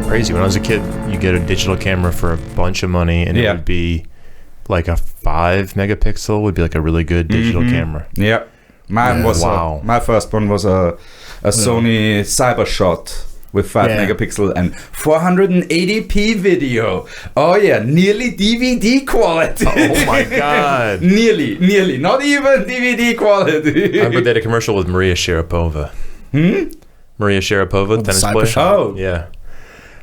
crazy. When I was a kid, you get a digital camera for a bunch of money, and it would be like a 5 megapixel would be like a really good digital camera. Yeah. Mine was my first one was a Sony Cybershot with 5 megapixel and 480p video. Oh yeah, nearly DVD quality. Oh my god. nearly, not even DVD quality. I remember they had a commercial with Maria Sharapova. Maria Sharapova, tennis player. Oh yeah.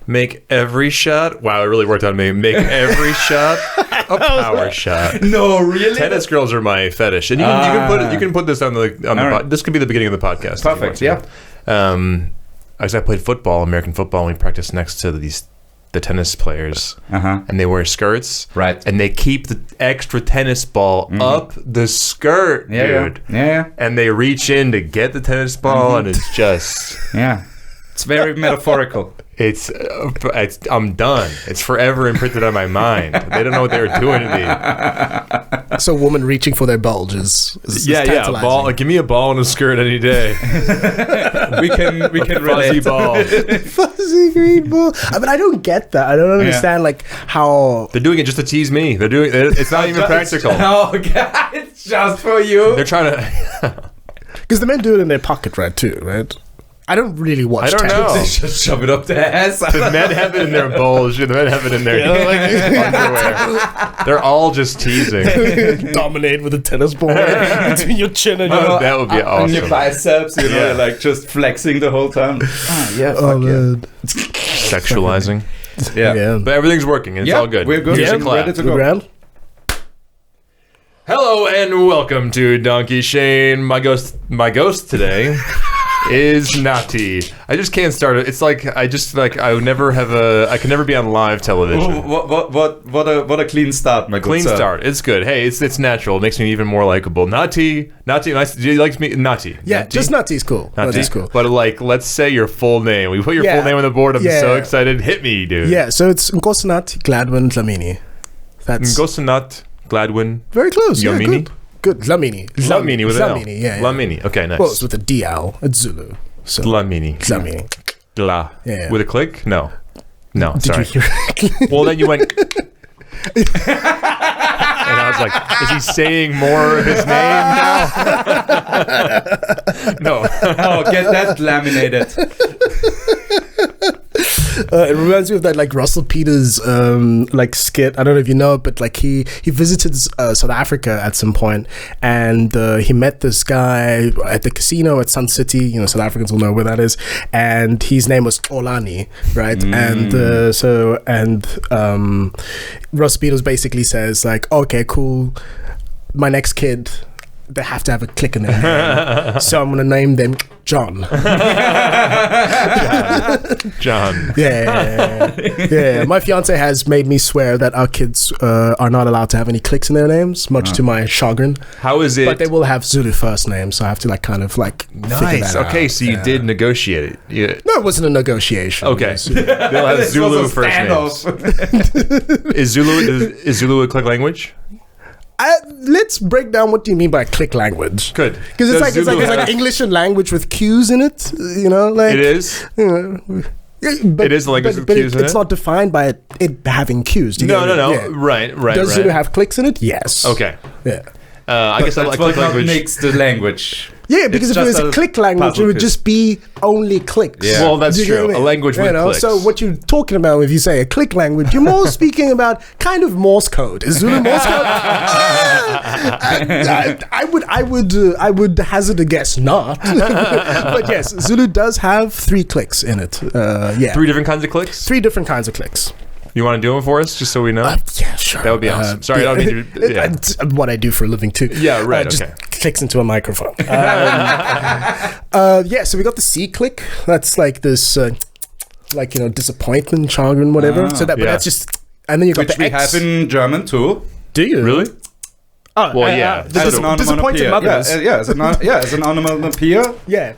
Make every shot. Wow, it really worked on me. Make every shot a power shot. No, really. Tennis girls are my fetish, and you can put this on the this could be the beginning of the podcast. Perfect. Yeah. I played football, American football, and we practiced next to the tennis players, and they wear skirts, right? And they keep the extra tennis ball up the skirt, dude. Yeah. And they reach in to get the tennis ball, and it's just it's very metaphorical. It's I'm done. It's forever imprinted on my mind. They don't know what they were doing to me. So, woman reaching for their bulge is a ball. Like, give me a ball and a skirt any day. we can fuzzy ball, fuzzy green ball. I mean, I don't get that. I don't understand like how they're doing it just to tease me. They're doing it. It's not even practical. Oh god, it's just for you. They're trying to because the men do it in their pocket, right? Too, right? I don't really watch. I don't know. They just shove it up their ass. The men have it in their bulge. The men have it in their underwear. They're all just teasing. Dominate with a tennis ball between your chin and your... that would be awesome. And your biceps, like just flexing the whole time. Man. Sexualizing. Yeah. But everything's working. And it's all good. We're good. Here's a clap. Ready to go. Hello and welcome to Donkey Shane. My ghost today is Nathi. I just can't start it. It's like I would never have I can never be on live television. What a clean start, my good Clean sir. start. It's good. Hey, it's natural. It makes me even more likable. Nathi, nice. Do you like me? Nathi. Yeah, Nathi? just Nathi's cool. Nathi's cool. But like, let's say your full name. We put your full name on the board. I'm so excited. Hit me, dude. Yeah, so it's Nkosinathi Gladwin Dlamini. That's Nkosinathi Gladwin. Very close. Yomini? Yeah, good. Dlamini. Dlamini with an L. Dlamini, yeah. Dlamini. Okay, nice. Well, it's with a DL. It's Zulu. So Dlamini. Gla. Yeah. With a click? No. No, Did sorry. you hear Well, then you went... And I was like, is he saying more of his name now? No. Oh, get that laminated. It reminds me of that like Russell Peters like skit. I don't know if you know, but like he visited South Africa at some point, and he met this guy at the casino at Sun City. You know, South Africans will know where that is, and his name was Olani, right? And Russell Peters basically says like, okay, cool, my next kid, they have to have a click in their name. So I'm going to name them John. John. Yeah. My fiance has made me swear that our kids are not allowed to have any clicks in their names, much to my chagrin. How is it? But they will have Zulu first names, so I have to like kind of like figure that out. Okay, so you did negotiate it. Yeah. No, it wasn't a negotiation. Okay. They'll have Zulu first names. Is Zulu a click language? Let's break down what do you mean by click language. Good. Because it's like English and language with cues in it, you know? Like, it is? You know, but, it is a language with cues in it? It's not defined by it having cues. No. Yeah. Right. Does Zulu have clicks in it? Yes. Okay. Yeah. I guess that's what language makes the language. Yeah, because if it was a click language, it would just be only clicks. Yeah. Well, that's true. A language with clicks. So what you're talking about if you say a click language, you're more speaking about kind of Morse code. Is Zulu Morse code? I would hazard a guess not. But yes, Zulu does have 3 clicks in it. 3 different kinds of clicks? 3 different kinds of clicks. You want to do them for us, just so we know? Yeah, sure. That would be awesome. Sorry, I don't mean to... Yeah. It's what I do for a living, too. Yeah, right, just okay. clicks into a microphone. So we got the C click. That's like this, disappointment, chagrin, whatever. But that's just... And then you got Which the X. we have in German, too. Do you? Really? Oh, well, yeah. Disappointed mothers. As an onomatopoeia. Yeah.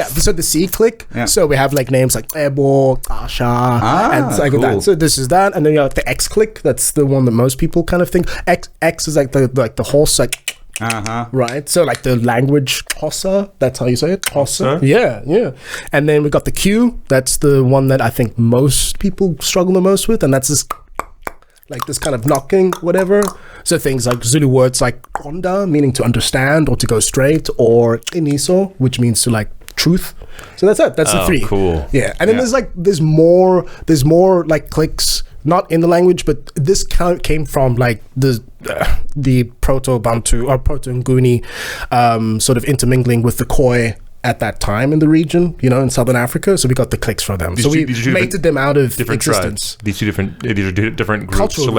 So the C click. Yeah. So we have like names like Ebo, Asha, and like that. So this is that, and then you have the X click. That's the one that most people kind of think. X is like the horse, like Right, so like the language Xhosa, that's how you say it, Xhosa. Yeah. And then we got the Q, that's the one that I think most people struggle the most with, and that's this like this kind of knocking, whatever. So things like Zulu words like Qonda, meaning to understand or to go straight, or Qiniso, which means to like truth. So that's it. That's the three. Cool. Yeah, and then there's more like clicks, not in the language, but this came from like the Proto-Bantu or Proto-Nguni sort of intermingling with the Khoi at that time in the region, in Southern Africa. So we got the clicks from them. So we mated them out of different existence. Tribes. These are different groups, cultural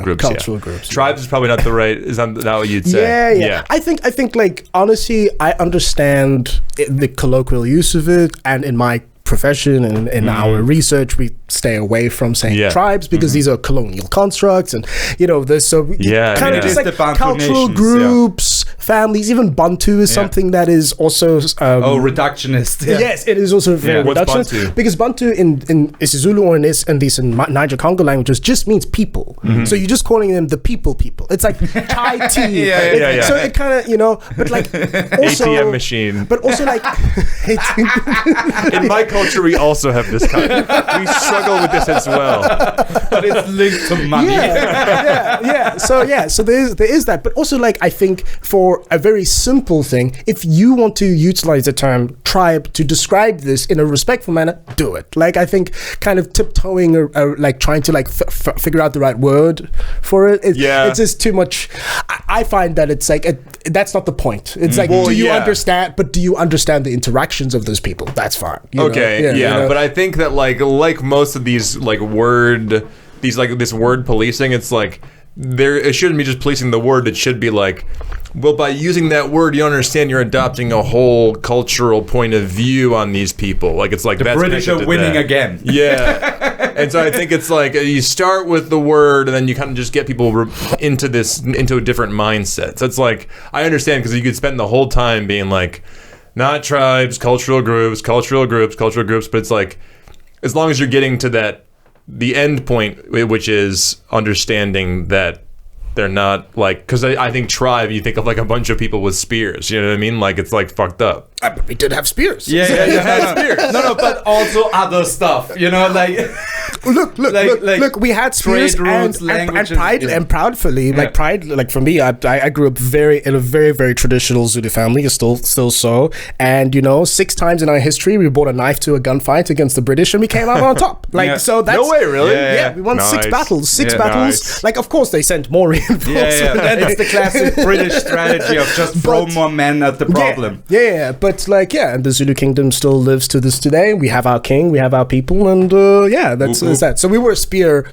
groups. Cultural groups. Tribes is probably not the right. Is that what you'd say? Yeah. I think like honestly, I understand the colloquial use of it, and in my profession and in our research, we stay away from saying tribes because these are colonial constructs, and there's kind of just like cultural nations, families. Even Bantu is something that is also reductionist. Yes, it is also very reductionist. Bantu? Because Bantu in Isizulu or in these Niger Congo languages just means people. So you're just calling them the people. It's like Thai tea. So it kind of but like also ATM machine. But also like in my culture, we also have this kind. We struggle with this as well, but it's linked to money. So there is that, but also like I think for a very simple thing, if you want to utilize the term tribe to describe this in a respectful manner, do it. Like I think kind of tiptoeing or like trying to like figure out the right word for it. It's just too much. I find that it's like that's not the point. It's like, do you understand? But do you understand the interactions of those people? That's fine. But I think that like most of these like this word policing, it's like it shouldn't be just policing the word. It should be like, well, by using that word, you understand you're adopting a whole cultural point of view on these people. Like it's like the British are winning again. Yeah, and so I think it's like you start with the word, and then you kind of just get people into a different mindset. So it's like I understand because you could spend the whole time being like, not tribes, cultural groups, but it's like as long as you're getting to the end point, which is understanding that they're not like, because I think tribe, you think of like a bunch of people with spears, you know what I mean? Like it's like fucked up. But we did have spears. No, but also other stuff, like look, we had spears and proudly, like pride, like for me, I grew up in a very, very traditional Zulu family, still so, and 6 times in our history, we brought a knife to a gunfight against the British and we came out on top. So that's... No way, really? Yeah, we won 6 battles. 6 battles. Nice. Like, of course, they sent more reinforcements. That's the classic British strategy of just throw more men at the problem. But and the Zulu kingdom still lives to this today. We have our king, we have our people, and that's that. So we were spear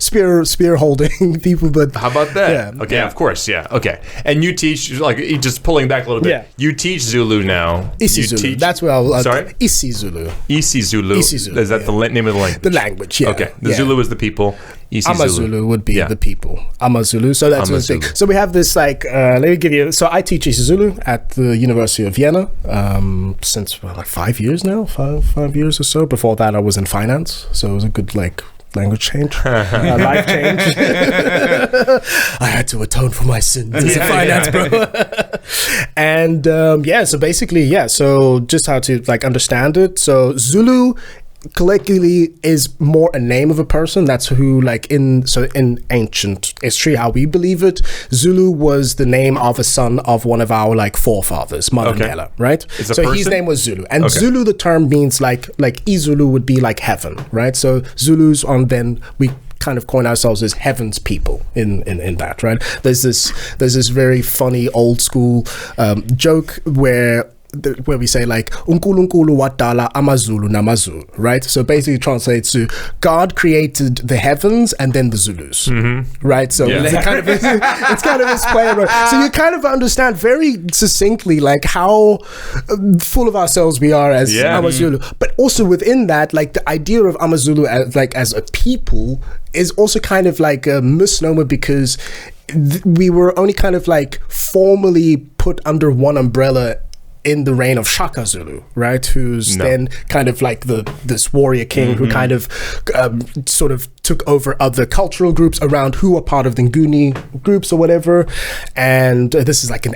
holding people, but how about that? Of course, okay. And you teach, like, just pulling back a little bit. You teach Zulu now. Isizulu. That's where I'll... Sorry? Isizulu. Is that the name of the language? The language, Okay. The Zulu is the people. Amazulu would be the people. Amazulu. So that's the thing. So we have this like, let me give you, so I teach Isizulu at the University of Vienna since like 5 years now, 5 years or so. Before that I was in finance. So it was a good like language change, life change. I had to atone for my sins as a finance bro. And so basically, so just how to like understand it. So Zulu collectively is more a name of a person. That's who, like, in ancient history, how we believe it, Zulu was the name of a son of one of our like forefathers, Mandela, right? So his name was Zulu, and Zulu, the term means like Izulu would be like heaven, right? So Zulus then we kind of coin ourselves as heaven's people in that, right? There's this very funny old school joke where we say like uNkulunkulu wadala amazulu namazulu, right? So basically translates to God created the heavens and then the Zulus, right? So it's kind of this play around. So you kind of understand very succinctly like how full of ourselves we are as Amazulu, but also within that, like the idea of Amazulu as a people is also kind of like a misnomer because we were only kind of like formally put under one umbrella in the reign of Shaka Zulu, right? Who's then kind of like this warrior king who kind of sort of took over other cultural groups around who are part of the Nguni groups or whatever. And this is like an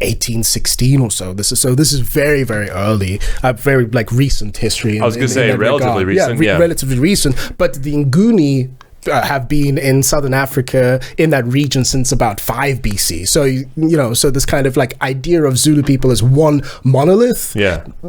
1816 or so. This is very, very early, very like recent history. I was going to say relatively recent. Relatively recent. But the Nguni have been in southern Africa in that region since about 5 BC. So so this kind of like idea of Zulu people as one monolith,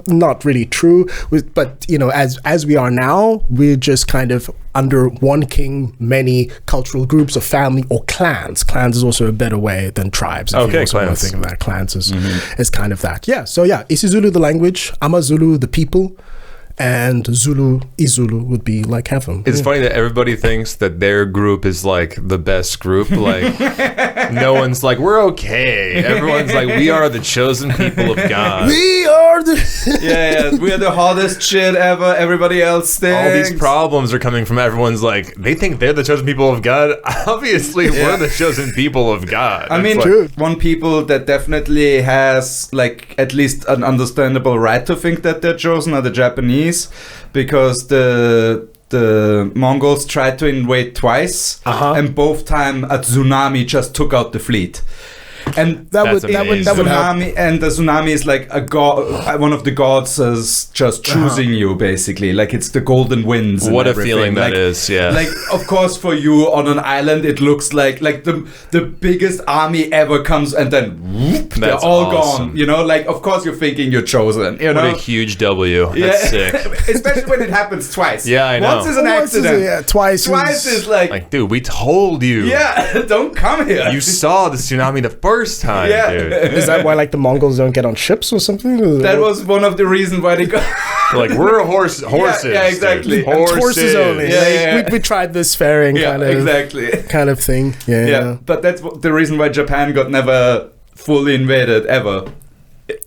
not really true. But as we are now, we're just kind of under one king, many cultural groups of family or clans. Clans is also a better way than tribes. Okay, clans. Think of that. Clans is kind of that. Yeah. So Isizulu the language, AmaZulu the people. And Izulu would be like heaven. It's funny that everybody thinks that their group is like the best group. Like, no one's like, we're okay. Everyone's like, we are the chosen people of God. We are the... we are the hottest shit ever. Everybody else thinks. All these problems are coming from everyone's like, they think they're the chosen people of God. Obviously, we're the chosen people of God. I mean, one people that definitely has like at least an understandable right to think that they're chosen are the Japanese. Because the Mongols tried to invade twice, and both time a tsunami just took out the fleet. And that would tsunami, and the tsunami is like a god, one of the gods is just choosing you, basically. Like it's the golden winds. What a feeling that is, yeah. Like, of course, for you on an island, it looks like the biggest army ever comes, and then whoop, they're all gone. Like of course you're thinking you're chosen. What a huge W. That's sick. Especially when it happens twice. Yeah, I know. Once is an accident. Twice is like, dude, we told you. Yeah, don't come here. You saw the tsunami the first time, dude. Is that why like the Mongols don't get on ships or something? That was one of the reasons why they got... Like, we're horses. Yeah, exactly. Horses only. We tried this fairing kind of thing. Yeah. But that's the reason why Japan got never fully invaded ever.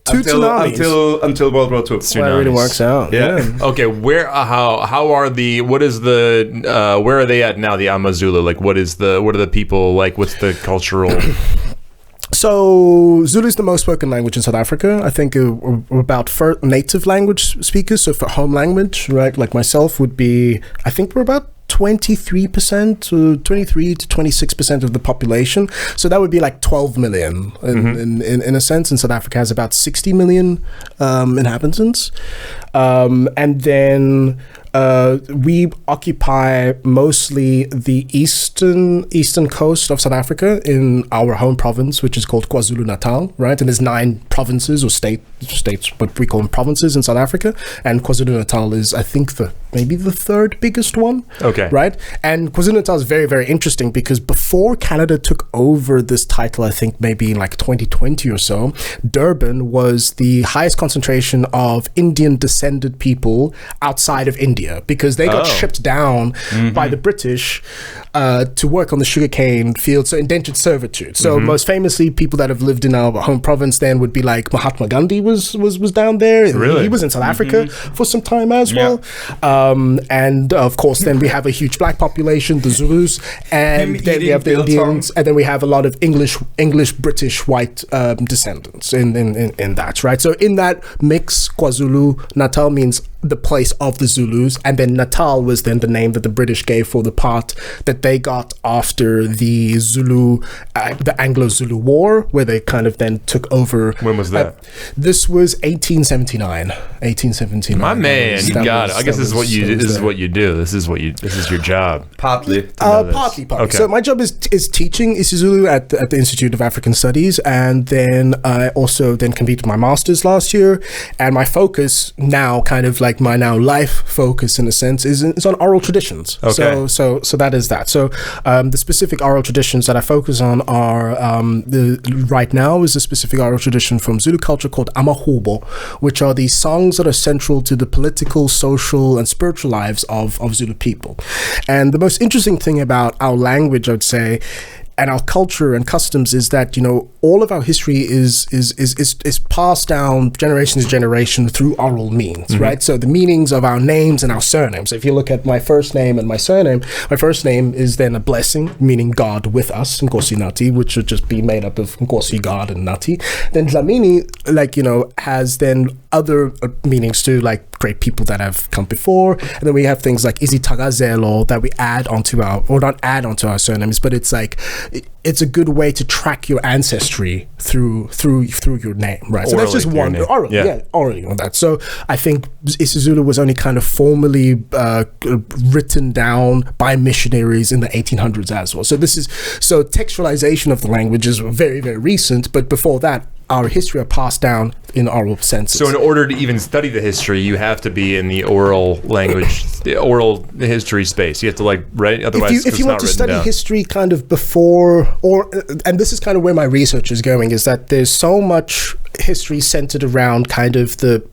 Until World War II. Well, it really works out. Yeah. Okay, where how are the where are they at now, the AmaZulu? Like what are the people like, what's the cultural So Zulu is the most spoken language in South Africa. I think we're about native language speakers. So for home language, right, like myself would be, I think we're about 23% to 23 to 26% of the population. So that would be like 12 million in a sense. And South Africa has about 60 million inhabitants. And then we occupy mostly the eastern coast of South Africa in our home province, which is called KwaZulu-Natal, right? And there's 9 provinces or states, but we call them provinces in South Africa. And KwaZulu-Natal is, I think, maybe the 3rd biggest one. Okay. Right? And KwaZulu-Natal is very, very interesting because before Canada took over this title, I think maybe in like 2020 or so, Durban was the highest concentration of Indian descended people outside of India, because they got shipped down by the British to work on the sugarcane fields, so indentured servitude. So most famously, people that have lived in our home province then would be like Mahatma Gandhi was down there. Really? He was in South Africa for some time as well. And of course, then we have a huge black population, the Zulus, and then we have the Indians, and then we have a lot of English, British, white descendants in that, right? So in that mix, KwaZulu-Natal means the place of the Zulus, and then Natal was then the name that the British gave for the part that they got after the Anglo-Zulu War, where they kind of then took over. When was that? This was 1879. My man, you got it. I guess this is what you do. This is your job. Partly. Partly. Okay. So my job is teaching Isizulu at the Institute of African Studies, and then I also then completed my master's last year, and my focus now, kind of like my now life focus in a sense, is on oral traditions. Okay. So that is that. So the specific oral traditions that I focus on are right now is a specific oral tradition from Zulu culture called Amahubo, which are these songs that are central to the political, social, and spiritual lives of Zulu people. And the most interesting thing about our language, I would say, and our culture and customs is that, you know, all of our history is passed down generation to generation through oral means, right? So the meanings of our names and our surnames. If you look at my first name and my surname, my first name is then a blessing, meaning God with us, Nkosi Nathi, which would just be made up of Nkosi, God, and Nathi. Then Dlamini, like, you know, has then other meanings too, like great people that have come before. And then we have things like Isizulu that we add onto our, or not add onto our surnames, but it's like, it's a good way to track your ancestry through your name, right? So that's just one orally on that. So I think Isizulu was only kind of formally written down by missionaries in the 1800s as well. So textualization of the language is very, very recent, but before that, our history are passed down in oral senses. So in order to even study the history, you have to be in the oral language, the oral history space. You have to write, otherwise if you want to study history kind of before, and this is kind of where my research is going, is that there's so much history centered around kind of the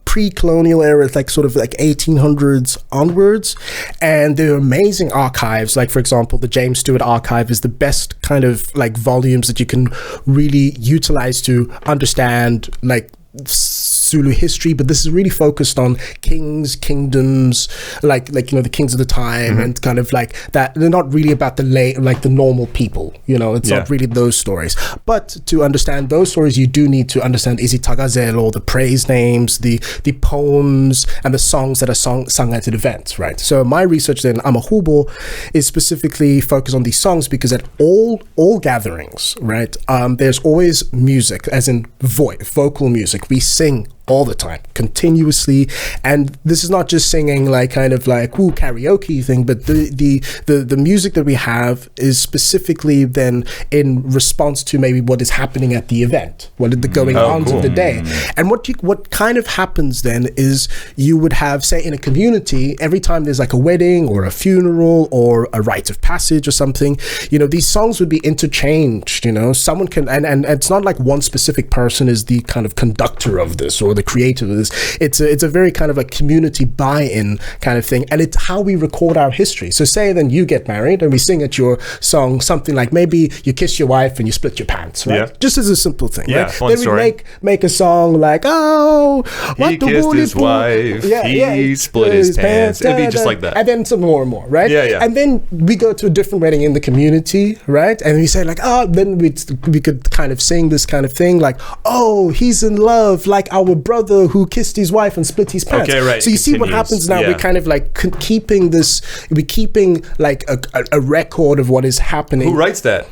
pre-colonial era, like sort of like 1800s onwards, and there are amazing archives. Like, for example, the James Stewart archive is the best kind of like volumes that you can really utilize to understand like Zulu history, but this is really focused on kings, kingdoms, like you know, the kings of the time, and kind of like that. They're not really about the normal people, you know. It's not really those stories. But to understand those stories, you do need to understand Isithakazelo, the praise names, the poems, and the songs that are sung at events, right? So my research then, Amahubo, is specifically focused on these songs because at all gatherings, right, there's always music, as in vocal music. We sing all the time, continuously, and this is not just singing like kind of like karaoke thing, but the music that we have is specifically then in response to maybe what is happening at the event, what is the going on of the day. And what kind of happens then is you would have, say, in a community, every time there's like a wedding or a funeral or a rite of passage or something, you know, these songs would be interchanged, you know. Someone can, and it's not like one specific person is the kind of conductor of this or the creator of this. It's a very kind of a community buy-in kind of thing, and it's how we record our history. So say then you get married and we sing at your song something like maybe you kiss your wife and you split your pants, right? Just as a simple thing, right? Then we make a song like, oh, what he kissed his wife, he split his pants. It'd be just like that, and then some more and more, right? And then we go to a different wedding in the community, right? And we say like, oh, then we could kind of sing this kind of thing like, oh, he's in love like our brother who kissed his wife and split his pants. Okay, right. So you see what happens now. We're kind of like keeping like a record of what is happening. Who writes that?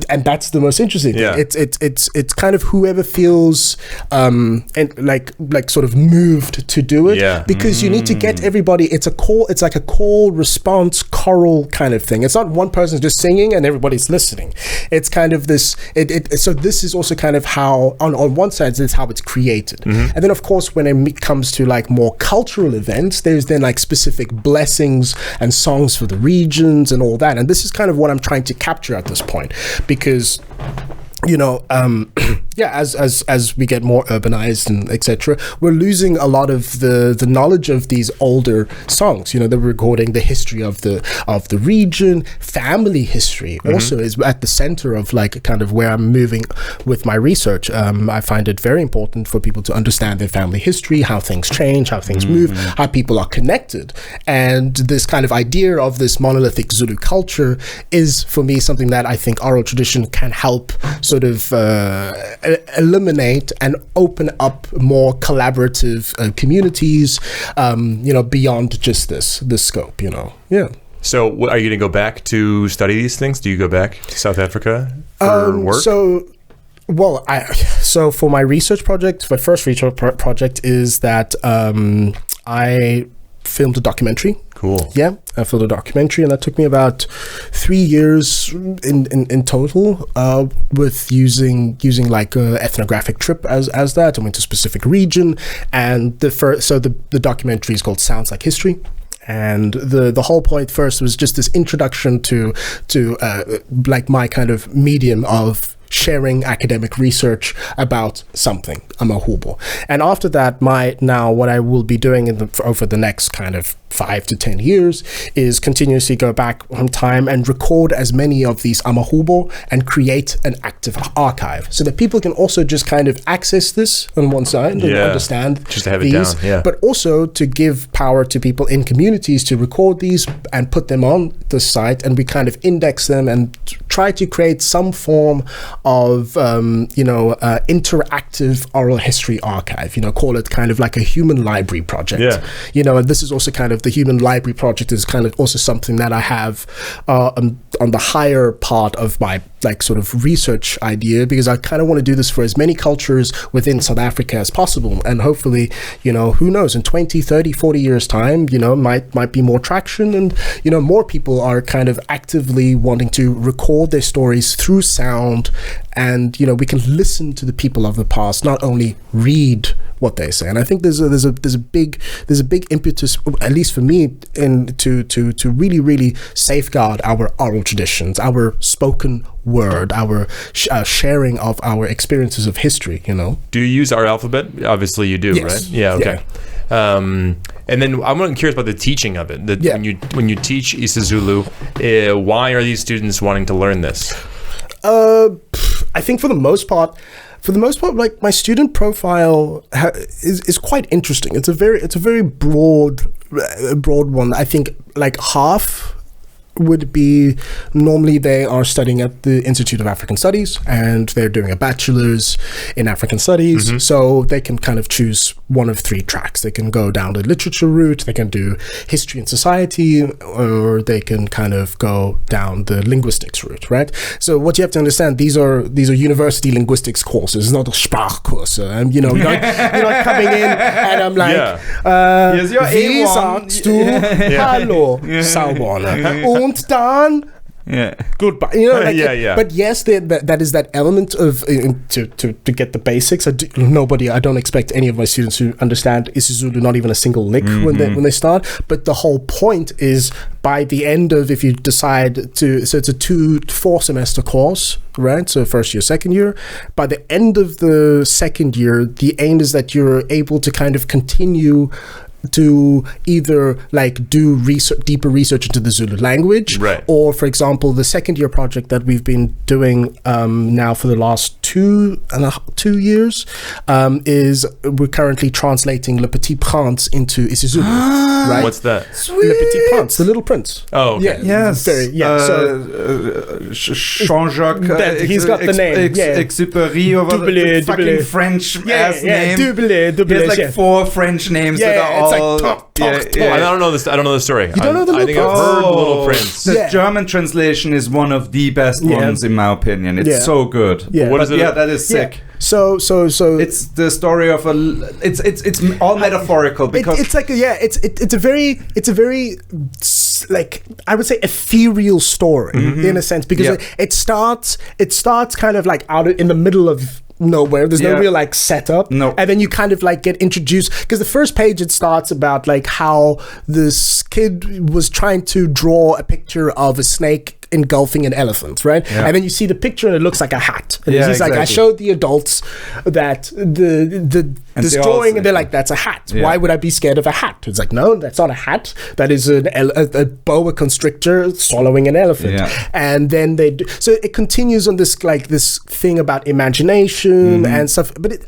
And that's the most interesting thing. It's kind of whoever feels and like sort of moved to do it, because you need to get everybody. It's like a call response choral kind of thing. It's not one person just singing and everybody's listening. It's kind of this. So this is also kind of how on one side it's how it's created. And then of course when it comes to like more cultural events, there's then like specific blessings and songs for the regions and all that. And this is kind of what I'm trying to capture at this point, because you know, as we get more urbanized and etc., we're losing a lot of the knowledge of these older songs. You know, they're recording the history of the region. Family history also is at the center of like kind of where I'm moving with my research. I find it very important for people to understand their family history, how things change, how things move, how people are connected, and this kind of idea of this monolithic Zulu culture is for me something that I think oral tradition can help sort of eliminate and open up more collaborative communities, you know, beyond just this scope, you know. So are you going to go back to study these things? Do you go back to South Africa for work? So for my research project, my first research project is that I filmed a documentary. Cool. Yeah, I filmed a documentary, and that took me about 3 years in total, with using like a ethnographic trip as that. I went to a specific region, and the documentary is called Sounds Like History. And the whole point first was just this introduction to like my kind of medium of sharing academic research about something, Amahubo. And after that, what I will be doing over the next kind of 5 to 10 years is continuously go back on time and record as many of these amahubo and create an active archive so that people can also just kind of access this on one side and understand just to have these, it down, but also to give power to people in communities to record these and put them on the site, and we kind of index them and try to create some form of interactive oral history archive, call it kind of like a human library project. And this is also kind of the Human Library Project is kind of also something that I have on the higher part of my like sort of research idea, because I kind of want to do this for as many cultures within South Africa as possible. And hopefully, who knows, in 20, 30, 40 years time, might be more traction, and, more people are kind of actively wanting to record their stories through sound. And, we can listen to the people of the past, not only read what they say. And I think there's a big impetus, at least for me, to really, really safeguard our oral traditions, our spoken word, our sharing of our experiences of history. Do you use our alphabet? Obviously, you do, yes. Right? Yeah. Okay. Yeah. And then I'm curious about the teaching of it. When you teach Isizulu, why are these students wanting to learn this? I think for the most part, like my student profile is quite interesting. It's a very broad one. I think like half would be normally they are studying at the Institute of African Studies and they're doing a bachelor's in African Studies, so they can kind of choose one of 3 tracks. They can go down the literature route, they can do history and society, or they can kind of go down the linguistics route, right? So what you have to understand, these are university linguistics courses. It's not a Sprachkurs, and you're not coming in and I'm like, here's your wie A1. sagst du Hallo, Sauber? Und dann goodbye. But yes, that is that element of to get the basics. I don't expect any of my students to understand Isizulu, not even a single lick when they start. But the whole point is, by the end of, if you decide to, so it's a 4 semester course, right? So first year, second year. By the end of the second year, the aim is that you're able to kind of continue to either like do deeper research into the Zulu language, right, or for example the second year project that we've been doing now for the last 2 years is we're currently translating Le Petit Prince into Isizulu. Right? What's that? Sweet. Le Petit Prince, the Little Prince. Oh, okay. Yes. Jean-Jacques. He's got the name. Exupéry or fucking French ass name. He has like 4 French names that are all. I don't know this. I don't know the story. You don't know the Little Prince? I think I've heard Little Prince. The German translation is one of the best ones in my opinion. It's so good. Yeah. What is it? Yeah, that is sick. So it's the story of it's all metaphorical because it's like it's a very like I would say ethereal story in a sense, because it starts kind of like out in the middle of nowhere. There's no real like setup. No. And then you kind of like get introduced, because the first page it starts about like how this kid was trying to draw a picture of a snake engulfing an elephant, right? Yeah. And then you see the picture and it looks like a hat. And he's like, I showed the adults that this drawing, and they're like, that's a hat. Yeah. Why would I be scared of a hat? It's like, no, that's not a hat. That is a boa constrictor swallowing an elephant. Yeah. And then so it continues on this like this thing about imagination and stuff. But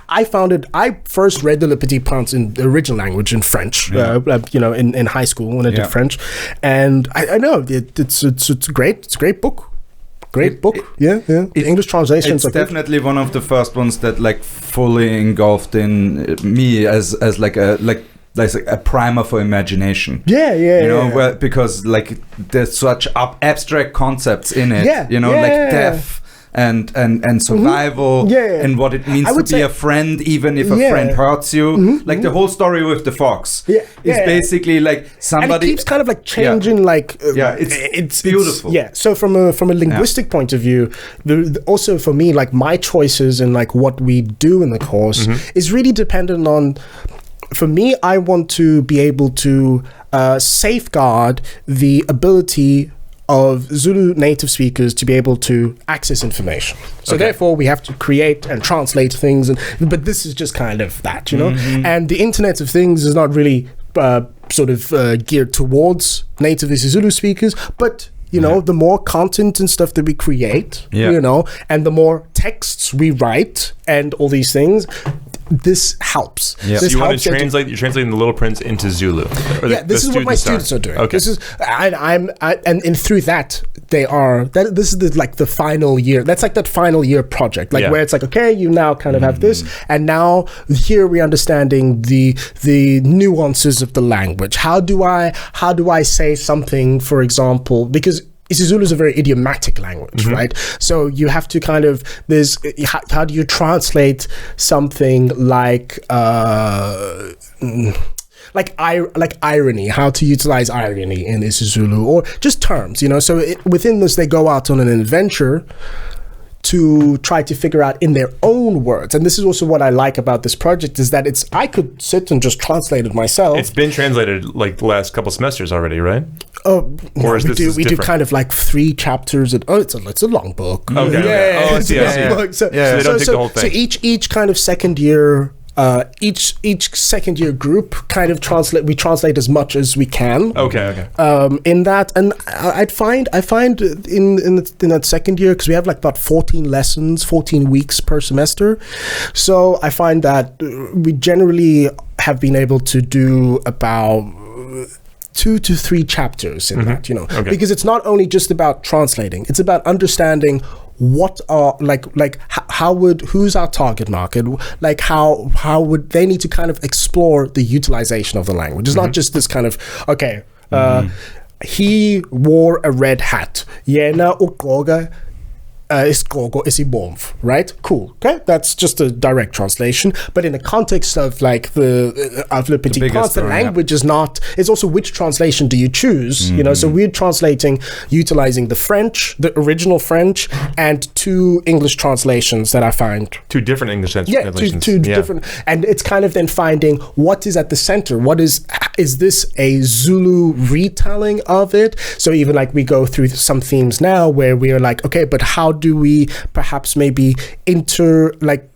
I found it. I first read the Le Petit Prince in the original language in French, in high school when I did French, and I know it's great. It's a great book. Great book. The English translations. It's definitely one of the first ones that like fully engulfed in me as like a primer for imagination. Because like there's such abstract concepts in it. Like death. And survival and what it means to be a friend, even if a friend hurts you. Like the whole story with the fox is basically like somebody. And it keeps kind of like changing. It's beautiful. So from a linguistic point of view, also for me, like my choices and like what we do in the course is really dependent on. For me, I want to be able to safeguard the ability of Zulu native speakers to be able to access information. So therefore we have to create and translate things, but this is just kind of that, And the Internet of Things is not really sort of geared towards native Isizulu speakers, but the more content and stuff that we create, and the more texts we write and all these things, this helps. Yeah. So you want to translate? You're translating the Little Prince into Zulu. This is what my students are doing. Okay. This is, and through that they are. This is the final year. That's like that final year project, where it's like, okay, you now kind of have this, and now here we're understanding the nuances of the language. How do I say something, for example, because Isizulu is a very idiomatic language, right? So you have to kind of, how do you translate something like irony, how to utilize irony in Isizulu, or just terms, So within this, they go out on an adventure to try to figure out in their own words. And this is also what I like about this project, is that I could sit and just translate it myself. It's been translated like the last couple semesters already, right? Oh, no, we do kind of like 3 chapters. It's a long book. Okay. Yeah, I see. So they don't take the whole thing. So each kind of second year, each second year group kind of we translate as much as we can. Okay. In that, and I find in that second year, because we have like about 14 lessons, 14 weeks per semester, so I find that we generally have been able to do about 2 to 3 chapters in that, because it's not only just about translating, it's about understanding what are who's our target market, how would they need to kind of explore the utilization of the language. It's not just this kind of he wore a red hat, yena ugoga isigqoko esibomvu, right? Cool. Okay, that's just a direct translation. But in the context of like the Petit Prince, the language is not. It's also which translation do you choose? So we're translating, utilizing the French, the original French, and 2 English translations that I find. 2 different English translations. Two different, and it's kind of then finding what is at the center. What is this a Zulu retelling of it? So even like we go through some themes now where we are like, okay, but how do we perhaps maybe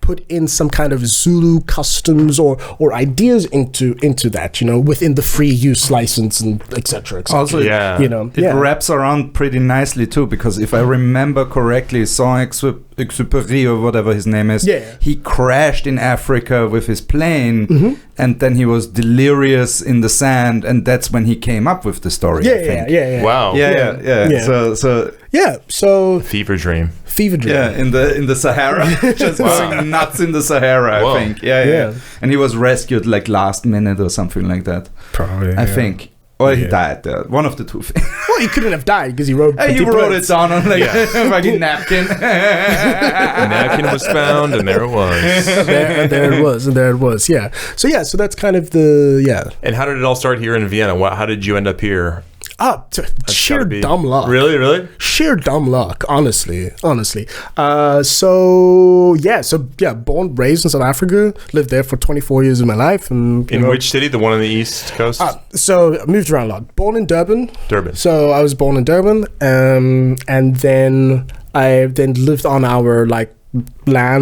put in some kind of Zulu customs or ideas into that, within the free use license and etc. Also, it wraps around pretty nicely too, because if I remember correctly, Saint-Exupéry or whatever his name is, he crashed in Africa with his plane, and then he was delirious in the sand, and that's when he came up with the story. Wow. So fever dream. Yeah, in the Sahara, just going nuts in the Sahara. I think. Yeah. And he was rescued like last minute or something like that. Probably. I think. Or he died there. One of the 2 things. Well, he couldn't have died because he wrote. He wrote it down on like a fucking napkin. Napkin was found, and there it was. there it was. Yeah. So that's kind of the. And how did it all start here in Vienna? How did you end up here? Sheer dumb luck. Really? Sheer dumb luck, honestly. Born, raised in South Africa, lived there for 24 years of my life. And in which city? The one on the East Coast? So I moved around a lot. Born in Durban. So I was born in Durban, and then I lived on our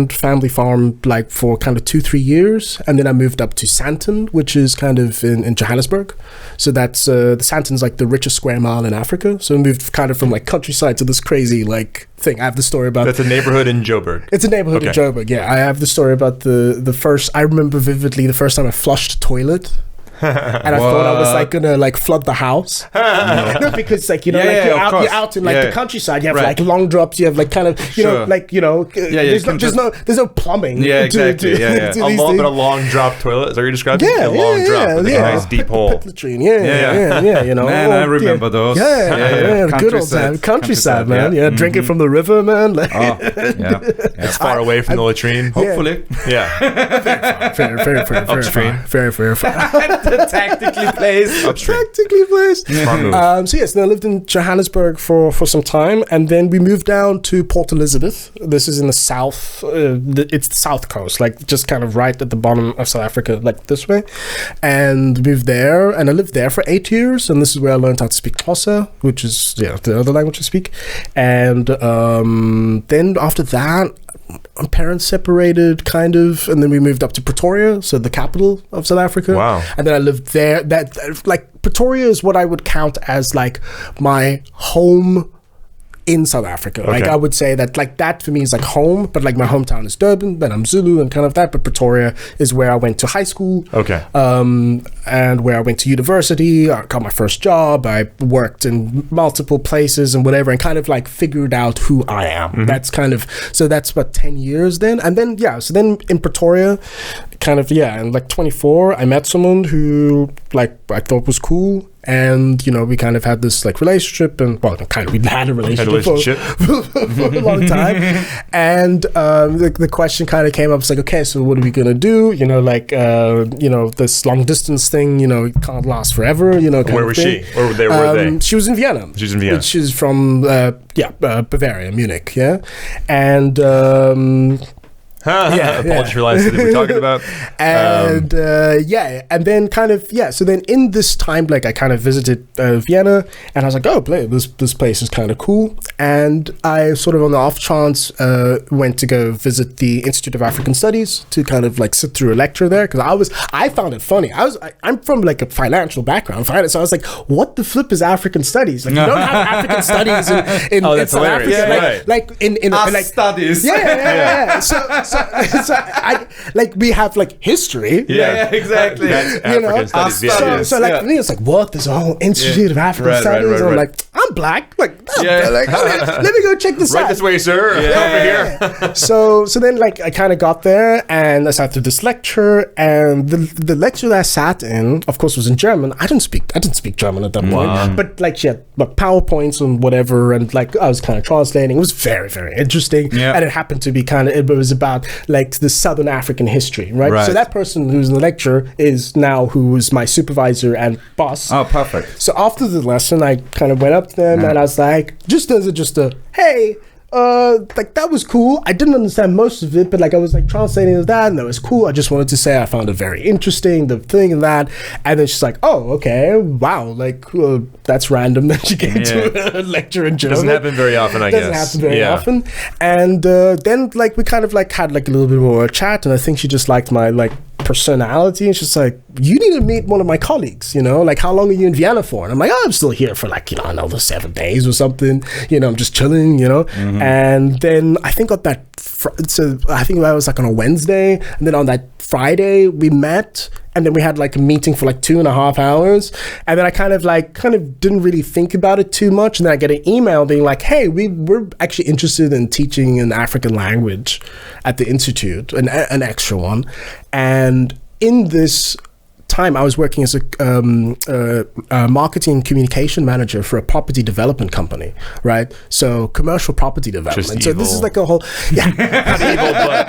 family farm for kind of 2-3 years, and then I moved up to Sandton, which is kind of in Johannesburg. So that's the Sandton's like the richest square mile in Africa. So I moved kind of from countryside to this crazy thing. I have the story about that's a neighborhood in Joburg. It's a neighborhood in Joburg. Yeah, I have the story about the first. I remember vividly the first time I flushed a toilet. And I thought I was gonna flood the house. No, because you're out in the countryside. You have long drops. You have there's no plumbing. Yeah, exactly. A long drop toilet. Is that what you're describing? Yeah, a long drop with a nice deep hole. Pit latrine. Yeah. Man, I remember those. Yeah. Good old time. Countryside, man. Yeah, drinking from the river, man. It's far away from the latrine. Hopefully. Yeah. Very upstream. Very far. Tactically placed. So I lived in Johannesburg for some time, and then we moved down to Port Elizabeth. This is in the south. It's the south coast, just kind of right at the bottom of South Africa, this way. And moved there, and I lived there for 8 years, and this is where I learned how to speak Xhosa, which is the other language I speak. And then after that, my parents separated, kind of, and then we moved up to Pretoria, so the capital of South Africa. Wow. And then I lived there. That like Pretoria is what I would count as like my home in South Africa. Okay. Like I would say that like that for me is like home, but like my hometown is Durban, then I'm Zulu and kind of that, but Pretoria is where I went to high school. Okay. And where I went to university. I got my first job. I worked in multiple places and whatever, and kind of like figured out who I am. That's kind of, so that's about 10 years then. And then, so then in Pretoria, kind of, and like 24, I met someone who like I thought was cool. And, you know, we kind of had this like relationship, and well, kind of, we had a relationship. For a long time. And the question kind of came up, it's like, okay, so what are we going to do? You know, like, you know, this long distance thing, you know, it can't last forever, you know. Where was she? Where were they? She was in Vienna. She's in Vienna. She's from, Bavaria, Munich, And... Apologies for last that we're talking about. And and then kind of so then in this time, like I kind of visited Vienna, and I was like, oh, this place is kind of cool. And I sort of on the off chance went to go visit the Institute of African Studies to kind of like sit through a lecture there, because I found it funny. I'm from like a financial background, so I was like, what the flip is African Studies? Like you don't have African Studies in South Africa, like in like studies. So I like we have like history. Yeah, exactly. That's African studies. So like for me, it's like what? There's a whole Institute of African Studies. Right. And I'm like, I'm black. Like, let me go check this out. Right this way, sir. Over here. So then like I kind of got there, and I sat through this lecture, and the lecture that I sat in, of course, was in German. I didn't speak German at that point, but like she had like PowerPoints and whatever, and like I was kind of translating. It was very, very interesting, and it happened to be it was about like the Southern African history, right? So that person who's in the lecture is now who is my supervisor and boss. Oh, perfect. So after the lesson, I kind of went up to them and I was like, just a hey, like that was cool. I didn't understand most of it, but like I was like translating that, and that was cool. I just wanted to say I found it very interesting, the thing and that. And then she's like, oh, okay, wow, like that's random that she came to a lecture in German. Doesn't happen very often, I guess. Doesn't happen very often. And then like we kind of like had like a little bit more chat, and I think she just liked my like personality, and she's like, you need to meet one of my colleagues, you know, like how long are you in Vienna for? And I'm like, oh, I'm still here for like, you know, another 7 days or something, you know, I'm just chilling, you know. And then I think on that so I think that was like on a Wednesday, and then on that Friday we met, and then we had like a meeting for like 2.5 hours, and then I kind of didn't really think about it too much, and then I get an email being like, hey, we're actually interested in teaching an African language at the Institute, an extra one. And in this time, I was working as a marketing and communication manager for a property development company, right? So commercial property development. So this is like a whole, not evil, but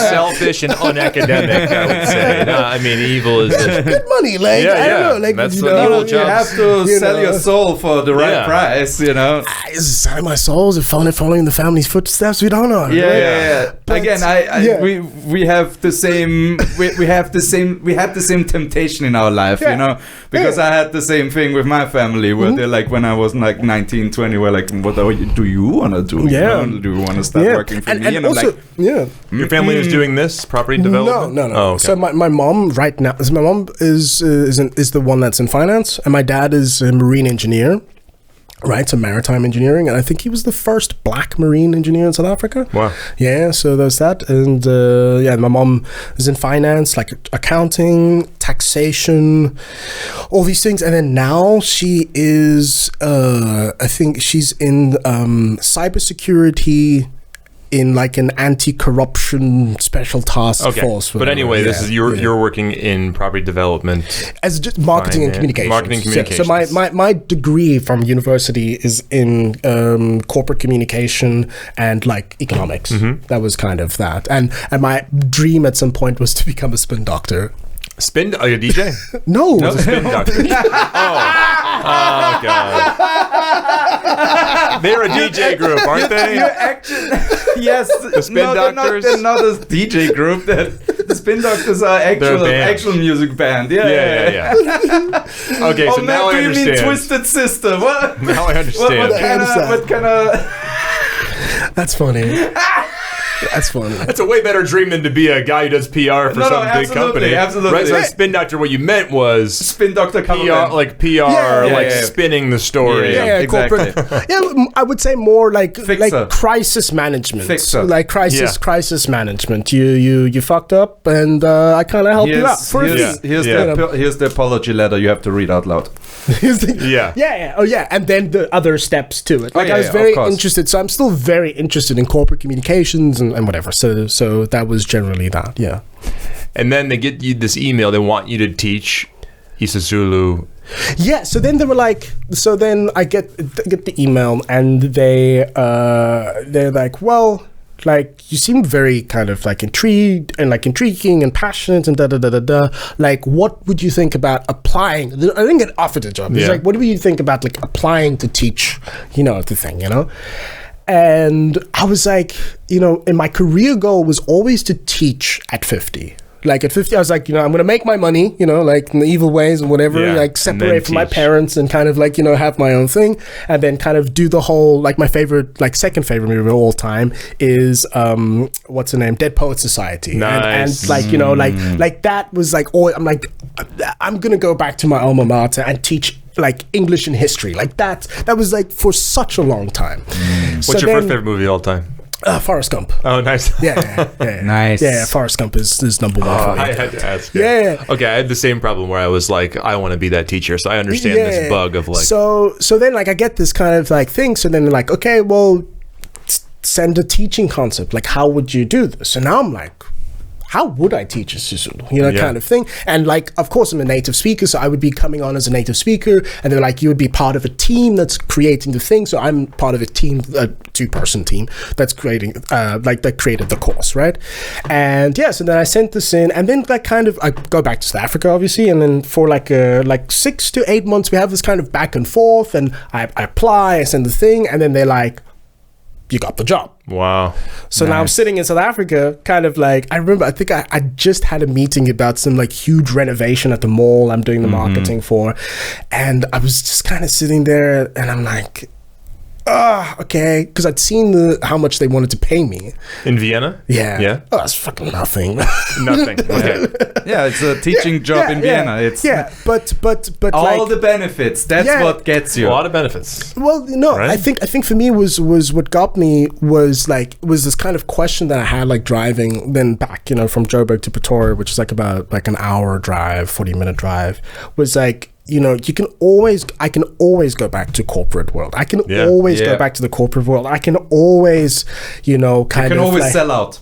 selfish and unacademic, I would say. No, I mean, evil is good money, like I don't know, like that's you know, evil you have to sell your soul for the right price, you know. Is it selling my soul? Is it following the family's footsteps? We don't know. But again, we have the same we had the same temptation in our life, you know, because I had the same thing with my family where they're like, when I was like 19, 20, we're like, what do you want to do? Yeah. You know? Do you want to start working for me? And also, like, your family is doing this property development? No. Oh, okay. So my mom right now, my mom is the one that's in finance, and my dad is a marine engineer. Right, so maritime engineering, and I think he was the first black marine engineer in South Africa. Wow. Yeah, so there's that, and my mom is in finance, like accounting, taxation, all these things, and then now she is, I think she's in cybersecurity. In like an anti-corruption special task force. But anyway, this is you're working in property development as just marketing and communications. So my degree from university is in corporate communication and like economics. That was kind of that, and my dream at some point was to become a spin doctor. Spin? Are you a DJ? No, a spin doctor. Oh God! They're a DJ group, aren't they? Yes, the Spin Doctors. They're not a DJ group. The Spin Doctors are actual music band. Yeah. Okay, so now I understand. You mean Twisted Sister? What? Now I understand. What kind of? That's funny. That's fun. That's a way better dream than to be a guy who does PR for some big company. Absolutely. Right? So Spin Doctor, what you meant was Spin Doctor PR, like spinning the story. Yeah, exactly. corporate. Yeah, I would say more like crisis management. Fixer. Like crisis management. You fucked up, and I kind of help you out. Here's the apology letter you have to read out loud. And then the other steps to it. Like I was very interested, so I'm still very interested in corporate communications and whatever. So that was generally that. Yeah. And then they get you this email. They want you to teach Isizulu. Yeah. So then they were like. So then I get the email, and they're like, well. Like, you seem very kind of like intrigued and like intriguing and passionate and da-da-da-da-da. Like, what would you think about applying? I didn't get offered a job. It's like, what do you think about like applying to teach, the thing, And I was like, and my career goal was always to teach at 50. Like at 50, I was like, I'm going to make my money, like in the evil ways and whatever, like separate from my parents and kind of like, have my own thing. And then kind of do the whole, like my favorite, like second favorite movie of all time is, what's the name? Dead Poets Society. Nice. And like, like that was like, I'm like, I'm going to go back to my alma mater and teach like English and history. Like that was like for such a long time. What's your first favorite movie of all time? Forrest Gump. Oh, nice. Yeah. Nice. Yeah, Forrest Gump is number one for me. I had to ask. Yeah. Okay, I had the same problem where I was like, I want to be that teacher, so I understand this bug of like. So then like I get this kind of like thing. So then they're like, okay, well, send a teaching concept. Like, how would you do this? And now I'm like, how would I teach Isizulu? Kind of thing. And like, of course, I'm a native speaker, so I would be coming on as a native speaker. And they're like, you would be part of a team that's creating the thing. So I'm part of a team, a 2-person team that's creating, that created the course, right? And so then I sent this in, and then like kind of, I go back to South Africa, obviously, and then for like 6 to 8 months, we have this kind of back and forth, and I apply, I send the thing, and then they're like, you got the job. Wow. So now I'm sitting in South Africa, kind of like, I remember, I think I just had a meeting about some like huge renovation at the mall I'm doing the marketing for. And I was just kind of sitting there and I'm like, okay. Because I'd seen how much they wanted to pay me. In Vienna? Yeah. Oh, that's fucking nothing. Nothing. Okay. Yeah, it's a teaching job in Vienna. It's but all like, the benefits. That's what gets you. A lot of benefits. Well, no, right? I think for me was what got me was this kind of question that I had like driving then back, from Joburg to Pretoria, which is like about like an hour drive, 40-minute drive, was like, I can always go back to corporate world. I can always go back to the corporate world. I can always, sell out.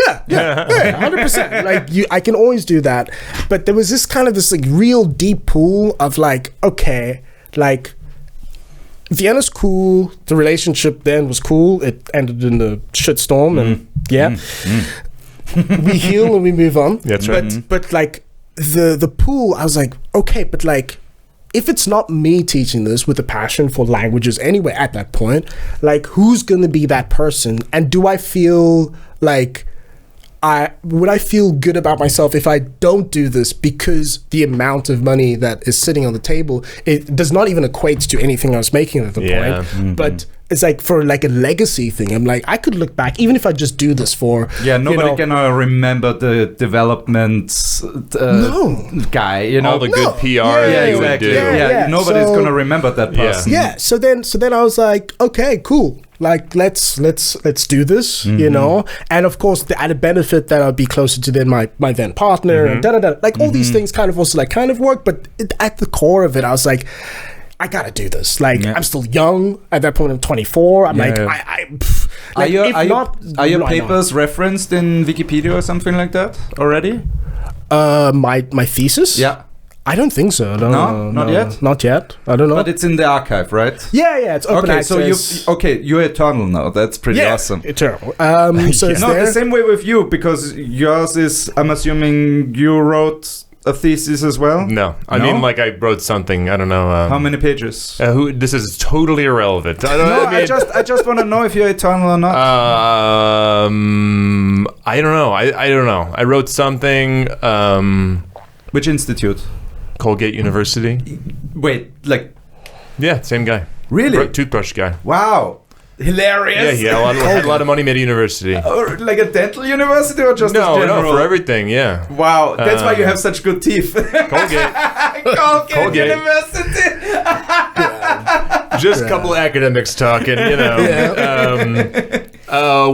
Yeah, 100%. Like I can always do that. But there was this kind of this like real deep pool of like, okay, like Vienna's cool. The relationship then was cool. It ended in a shitstorm, and we heal and we move on. That's right. But like the pool, I was like, okay, but like, if it's not me teaching this with a passion for languages anyway at that point, like who's going to be that person? And do I feel like would I feel good about myself if I don't do this, because the amount of money that is sitting on the table, it does not even equate to anything I was making at the point. But it's like for like a legacy thing, I'm like, I could look back, even if I just do this for nobody can remember the development guy, all the good PR you would do. Nobody's gonna remember that person. So then I was like, okay, cool. Like let's do this, and of course the added benefit that I'll be closer to then my then partner and like all these things kind of also like kind of work, but at the core of it, I was like, I gotta do this. Like I'm still young at that point. I'm 24. I'm are your papers referenced in Wikipedia or something like that already? My thesis? Yeah. I don't think so. No, not yet. Not yet. I don't know. But it's in the archive, right? Yeah. It's open access. So you're eternal now. That's pretty awesome. Eternal. So it's the same way with you, because yours is. I'm assuming you wrote a thesis as well. No, I mean like I wrote something. I don't know. How many pages? This is totally irrelevant. I just want to know if you're eternal or not. I don't know. I don't know. I wrote something. Which institute? Colgate University. Wait, like... Yeah, same guy. Really? Toothbrush guy. Wow. hilarious. Yeah, had a lot of money, made a university. Or like a dental university or just No, general? for everything, yeah. Wow, that's why you have such good teeth. Colgate. Colgate University. Just a couple of academics talking, you know.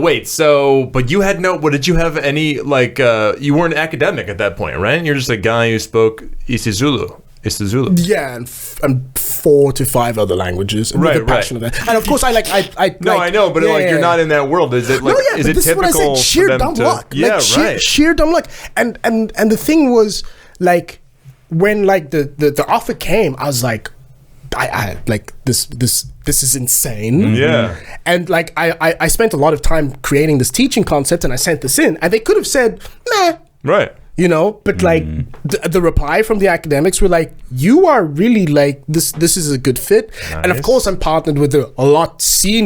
Wait, but you had what did you have any, like, you weren't an academic at that point, right? You're just a guy who spoke Isizulu. Yeah, and 4 to 5 other languages. And Right, with a passion of that. And of course, I know, but you're not in that world. Is it like? Is it this typical? Is what I said, sheer dumb luck. Yeah, right. Sheer dumb luck. And the thing was, like, when like the offer came, I was like, I like this is insane. Yeah. And like I spent a lot of time creating this teaching concept, and I sent this in, and they could have said, nah. Right. You know, but like the reply from the academics were like, you are really like this is a good fit. Nice. And of course I'm partnered with a lot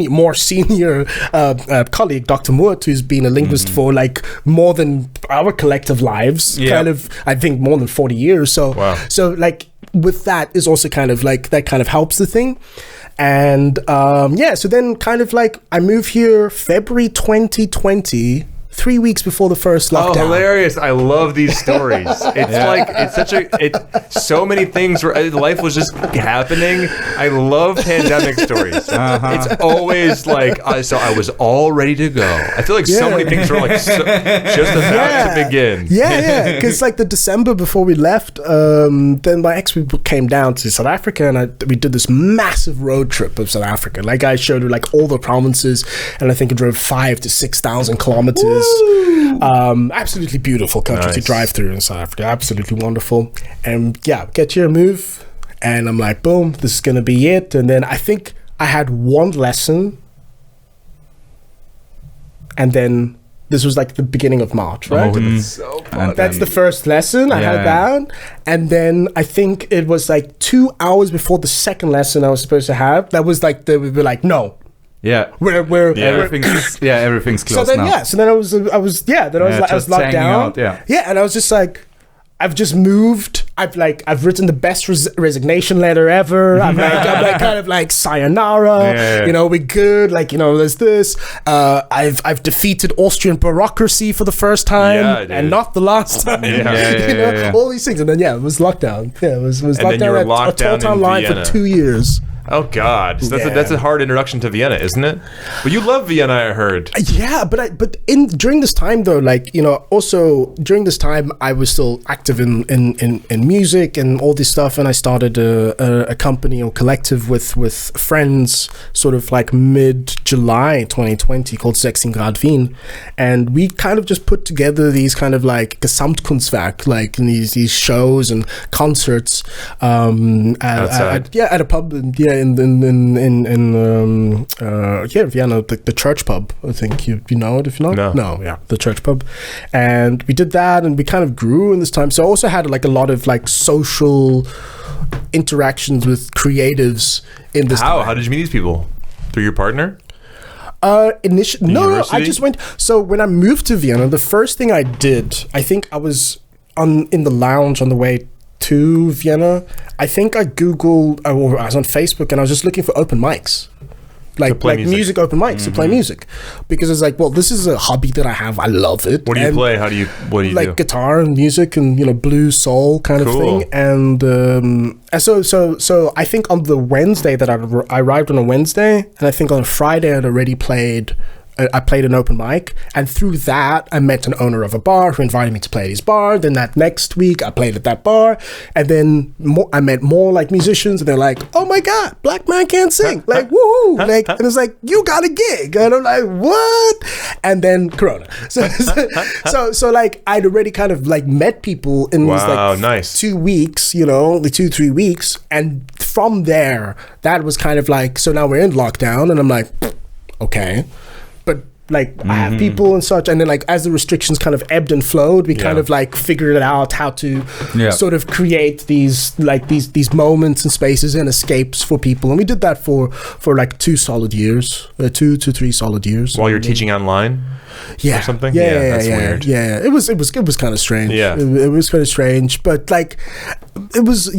more senior colleague, Dr. Moort, who's been a linguist for like more than our collective lives, kind of, I think more than 40 years. So so like with that is also kind of like that kind of helps the thing. And so then kind of like I moved here February 2020, 3 weeks before the first lockdown. Oh, hilarious. I love these stories. It's like, it's such so many things where life was just happening. I love pandemic stories. It's always like, so I was all ready to go. I feel like so many things were like just about to begin. Yeah. Because like the December before we left, then my ex came down to South Africa, and we did this massive road trip of South Africa. Like I showed her like all the provinces, and I think I drove 5,000 to 6,000 kilometers. Absolutely beautiful country to drive through in South Africa. Absolutely wonderful. And get your move, and I'm like, boom, this is gonna be it. And then I think I had one lesson, and then this was like the beginning of March, right? That's so fun. That's the first lesson I had that, and then I think it was like 2 hours before the second lesson I was supposed to have. That was like we were like, no. Yeah, everything's closed. So then, now. So then I was locked down. And I was just like, I've just moved. I've written the best resignation letter ever. I'm like kind of like sayonara. You know, we're good. Like, you know, there's this. I've defeated Austrian bureaucracy for the first time, and not the last time. You know, all these things, and then it was lockdown. Yeah, it was lockdown. Then you were locked down in line Vienna for 2 years. Oh God, so that's a hard introduction to Vienna, isn't it? But you love Vienna, I heard. Yeah, but during this time though, like, you know, also during this time I was still active in music and all this stuff, and I started a company or collective with friends, sort of like mid-July 2020, called 16 Grad Wien, and we kind of just put together these kind of like Gesamtkunstwerk, like these shows and concerts at a pub. In Vienna, the church pub. I think you know it. If you know, the church pub, and we did that, and we kind of grew in this time. So I also had like a lot of like social interactions with creatives in this. How did you meet these people? Through your partner? Initially, no. I just went. So when I moved to Vienna, the first thing I did, I think I was in the lounge on the way to Vienna. I think I Googled, or I was on Facebook, and I was just looking for open mics. Like music open mics to play music, because it's like, well, this is a hobby that I have. I love it. What do you play? What do you like do? Guitar and music and, you know, blues, soul kind of thing. And so I think on the Wednesday that I arrived on a Wednesday, and I think on a Friday I'd already played. I played an open mic, and through that I met an owner of a bar who invited me to play at his bar. Then that next week I played at that bar, and then I met more like musicians, and they're like, oh my God, black man can't sing, like woohoo, like, and it's like, you got a gig, and I'm like, what? And then Corona. So like I'd already kind of like met people in these like 2 weeks, you know, the 2-3 weeks, and from there that was kind of like, so now we're in lockdown, and I'm like, okay. Like I have people and such, and then like as the restrictions kind of ebbed and flowed, we kind of like figured out how to sort of create these moments and spaces and escapes for people, and we did that for like 2 solid years, 2 to 3 solid years. While you're teaching online, or something. That's weird. Yeah, it was kind of strange. Yeah, it was kind of strange, but like it was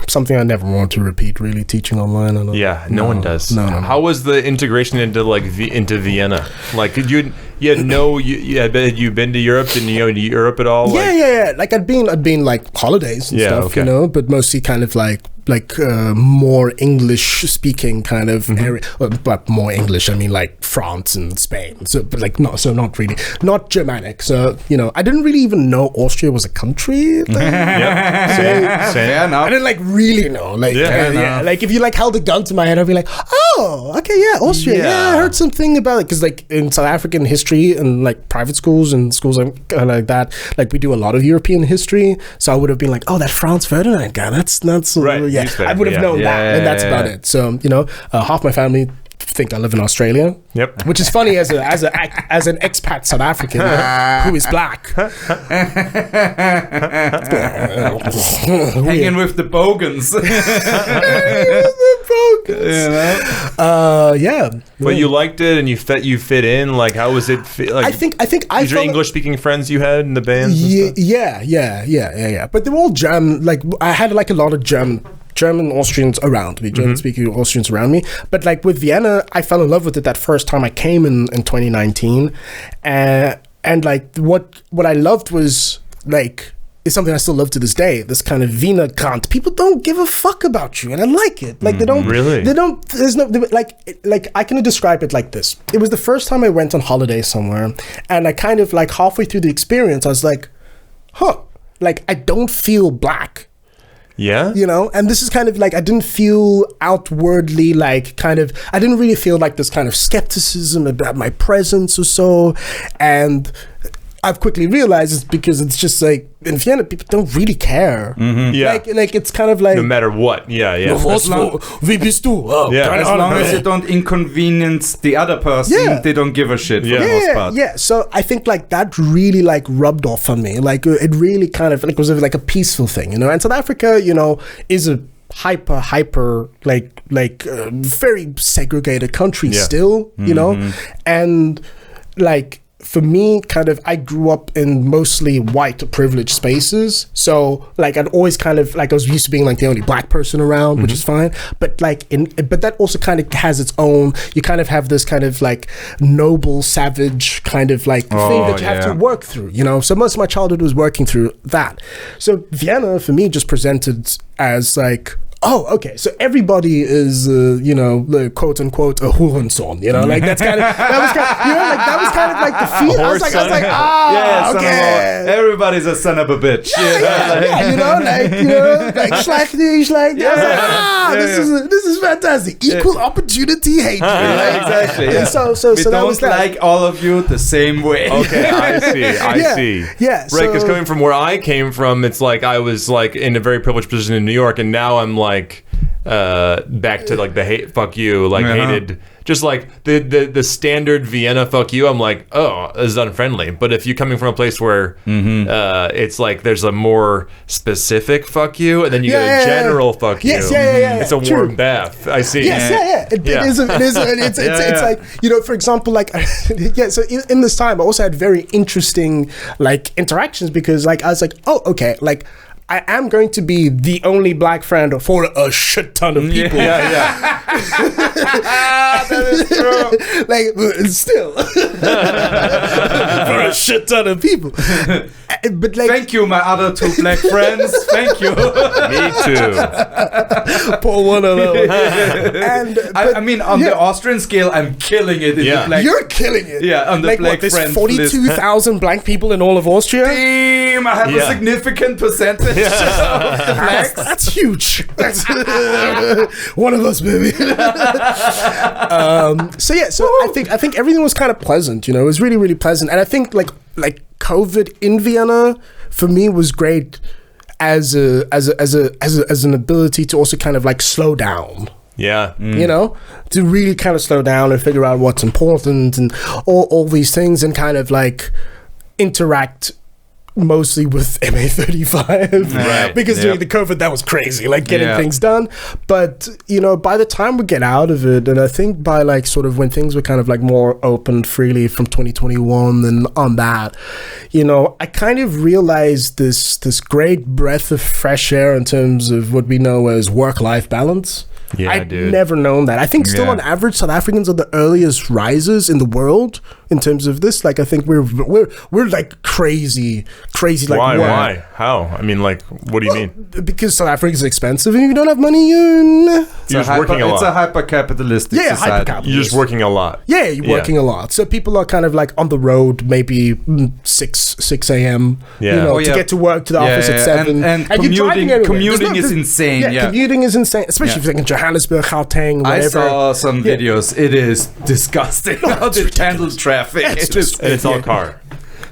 something I never want to repeat. Really, teaching online. No one does. No. How was the integration into into Vienna? Like, I bet you've been to Europe. Didn't you know Europe at all? Yeah. Like I'd been like holidays and stuff, but mostly kind of like more English speaking kind of area, but more English. I mean, like France and Spain. So, but like not really, not Germanic. So I didn't really even know Austria was a country. I didn't like really know. Like like if you like held a gun to my head, I'd be like, oh, okay, yeah, Austria. Yeah, I heard something about it because like in South African history and like private schools and schools like that, like we do a lot of European history. So I would have been like, oh, that Franz Ferdinand guy. That's right. Yeah, I would have known that, and that's about it. So half my family think I live in Australia. Yep. Which is funny as an expat South African who is black. Hanging with the bogans. But you liked it and you fit in. Like, how was it? Like, I think these are English speaking friends you had in the bands. Yeah. But they were all German. Like I had like a lot of German Austrians around me, German speaking Austrians around me. But like with Vienna, I fell in love with it that first time I came in 2019, and like what I loved was like. Is something I still love to this day. This kind of Wiener Kant. People don't give a fuck about you, and I like it. Like they don't really. They don't. There's no like I can describe it like this. It was the first time I went on holiday somewhere, and I kind of like halfway through the experience, I was like, huh, like I don't feel black. Yeah. And this is kind of like I didn't feel outwardly like kind of I didn't really feel like this kind of skepticism about my presence or so, and I've quickly realized it's because it's just like in Vienna people don't really care. Yeah. Like it's kind of like no matter what. Yeah. As long as as you don't inconvenience the other person, they don't give a shit for the most part. Yeah. So I think like that really like rubbed off on me. Like it really kind of like was like a peaceful thing, And South Africa, is a hyper like very segregated country still, and like. For me, kind of, I grew up in mostly white privileged spaces. So, like, I'd always kind of, like, I was used to being, like, the only black person around, which is fine. But, like, but that also kind of has its own, you kind of have this kind of, like, noble, savage kind of, like, thing that you have to work through, So most of my childhood was working through that. So Vienna, for me, just presented as, like, oh, okay. So everybody is, the quote unquote a Hurensohn. Like that's kind of that was kind of like the feel. I was like, okay. Everybody's a son of a bitch. This is fantastic. Equal opportunity hatred. Exactly. Yeah. So we don't like all of you the same way. Okay, I see. Yeah. Right, because coming from where I came from, it's like I was like in a very privileged position in New York, and now I'm like back to like the hate fuck you, like hated, just like the standard Vienna fuck you. I'm like, oh, this is unfriendly. But if you're coming from a place where it's like there's a more specific fuck you, and then you get a general fuck you. It's a warm bath. I see. It is. It's like, for example, like so in this time I also had very interesting like interactions because like I was like, oh, okay, like I am going to be the only black friend for a shit ton of people. That is true. Like, still. For a shit ton of people. But like, thank you, my other two black friends. Thank you. Me too. Pour one of those. I mean, on the Austrian scale, I'm killing it. In the black, you're killing it. Yeah, on the like, black there's friends 42,000 black people in all of Austria. Damn, I have a significant percentage of the blacks. That's huge. That's one of us, baby. So I think everything was kind of pleasant. It was really, really pleasant, and I think like COVID in Vienna for me was great as an ability to also kind of like slow down. Yeah. To really kind of slow down and figure out what's important and all these things and kind of like interact mostly with MA35 Right. because during the COVID that was crazy, like getting things done. But by the time we get out of it, and I think by like sort of when things were kind of like more open freely from 2021 and on that, I kind of realized this great breath of fresh air in terms of what we know as work-life balance. Yeah, I'd dude. never known that. I think still on average, South Africans are the earliest risers in the world in terms of this. Like, I think we're like crazy. Like, Why? How? I mean, like, what do you mean? Because South Africa is expensive, and if you don't have money, you're just working a lot. It's a hyper-capitalistic society. hyper-capitalist. You're just working a lot. Yeah, you're working a lot. So people are kind of like on the road, maybe 6 a.m. To get to work, to the office at 7. And you're driving everywhere. commuting is insane. Yeah, commuting is insane, especially if you're in Johannesburg, Gauteng, whatever. I saw some videos. It is disgusting how they handle traffic. It's all car.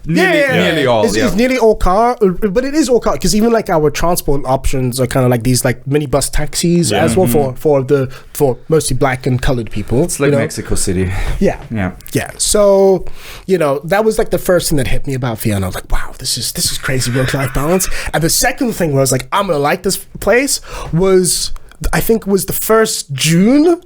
Nearly all. It's nearly all car, but it is all car because even like our transport options are kind of like these like minibus taxis as well for mostly black and colored people. It's like Mexico City. Yeah. So that was like the first thing that hit me about Vienna. I was like, wow, this is crazy work-life balance. And the second thing was like, I'm gonna like this place was the first June.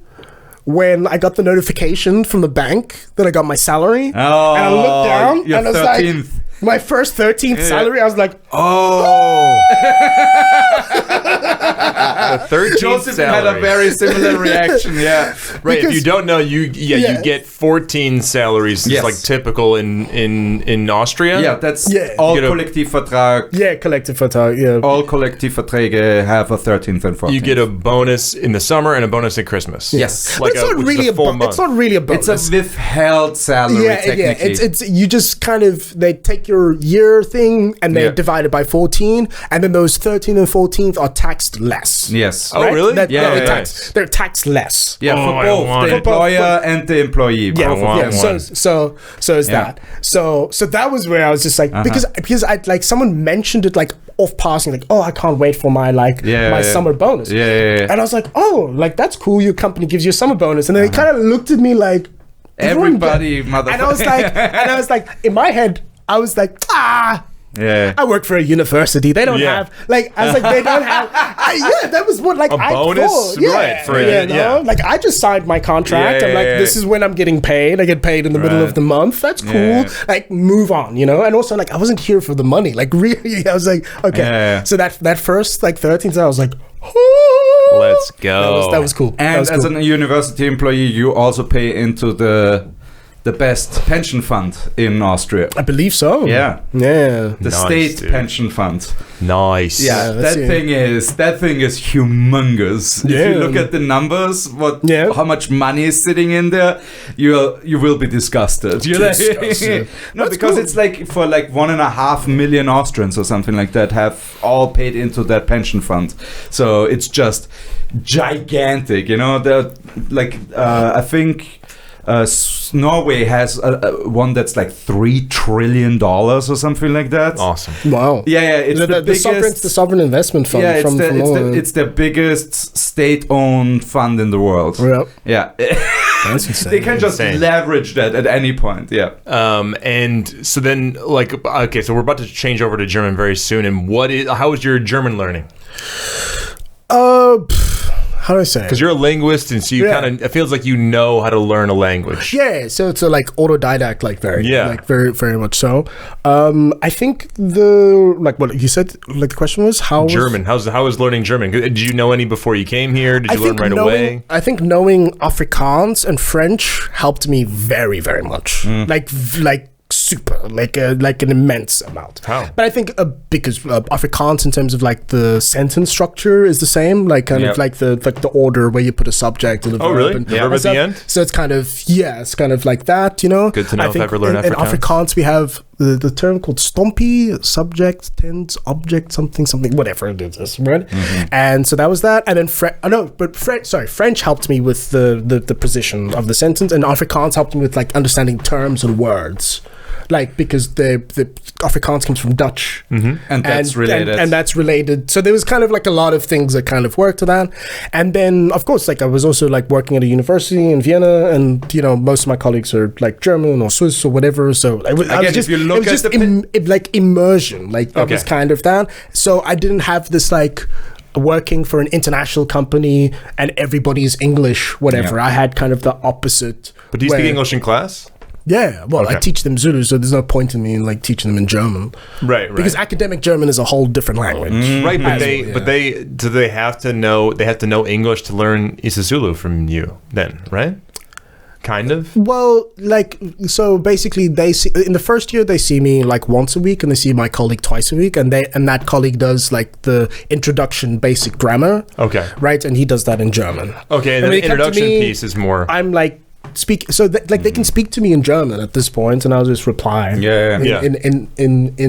When I got the notification from the bank that I got my salary, and I looked down and I was 13th. Like, my first 13th salary, I was like, oh. The 13th Joseph salary. had a very similar reaction. Yeah, right. If you don't know, you get 14 salaries. It's like typical in Austria. Yeah, that's all Kollektivvertrag. Yeah, Kollektivvertrag. Yeah, all Kollektivverträge have a 13th and 14th. You get a bonus in the summer and a bonus at Christmas. Yes, like it's not really a bonus. It's not really a bonus. It's a withheld salary. Technically. It's you just kind of they take your year thing and they divide it by 14, and then those 13 and 14th are taxed less. Yes. Oh, really? They're taxed less. Yeah, for both the employer and the employee. So is that. So that was where I was just like because I like someone mentioned it like off passing, like, oh, I can't wait for my my summer bonus. And I was like, oh, like that's cool. Your company gives you a summer bonus, and then they kind of looked at me like everybody, motherfucker. And I was like, in my head, I was like, yeah. I work for a university. They don't have like. I was like, they don't have. That was what like a bonus, thought. right? For like I just signed my contract. I'm like, this is when I'm getting paid. I get paid in the middle of the month. That's cool. Yeah. Like, move on, And also, like, I wasn't here for the money. Like, really, I was like, okay. Yeah. So that first like 13th, I was like, let's go. That was cool. And was as a university employee, you also pay into the best pension fund in Austria. I believe so. Yeah. The state pension fund. Nice. Yeah, that thing is humongous. Yeah. If you look at the numbers, how much money is sitting in there, you will be disgusted. No, because cool. It's like for like 1.5 million Austrians or something like that have all paid into that pension fund. So it's just gigantic. I think. Norway has one that's like $3 trillion or something like that. Awesome! Wow! Yeah, it's the biggest. The sovereign investment fund. Yeah, it's the biggest state-owned fund in the world. Yeah. That's insane. They can just leverage that at any point. Yeah. And so then, so we're about to change over to German very soon. And how is your German learning? How do I say? Because you're a linguist, and so you it feels like you know how to learn a language. Yeah, so it's a like autodidact, very, very much so. I think what you said, like the question was how German. How was learning German? Did you know any before you came here? Did you learn right away? I think knowing Afrikaans and French helped me very, very much. Like super, like an immense amount. How? But I think because Afrikaans in terms of like the sentence structure is the same, like kind of like the order where you put a subject and a verb. Oh, really? And verb at the end? So it's kind of like that, Good to know if I ever learn Afrikaans. In Afrikaans we have the term called stompie, subject, tense, object, something, whatever it is, right? Mm-hmm. And so that was that. And then French helped me with the position of the sentence, and Afrikaans helped me with like understanding terms and words. like because the Afrikaans comes from Dutch, And that's related. and that's related. So there was kind of like a lot of things that kind of worked to that. And then of course, like I was also like working at a university in Vienna, and you know most of my colleagues are like German or Swiss or whatever. So I was just, if you look it was at just like immersion, like that was kind of that. So I didn't have this like working for an international company and everybody's English, whatever. I had kind of the opposite. But do you speak English in class? Yeah, well, I teach them Zulu, so there's no point in me in like teaching them in German. Right. Because academic German is a whole different language. Right, but they have to know English to learn Isizulu from you then, right? Kind of. Well, like, so basically they see, in the first year they see me like once a week, and they see my colleague twice a week, and that colleague does like the introduction basic grammar. Okay. Right, and he does that in German. Okay, and the introduction piece is more. I'm like they can speak to me in German at this point, and I'll just reply in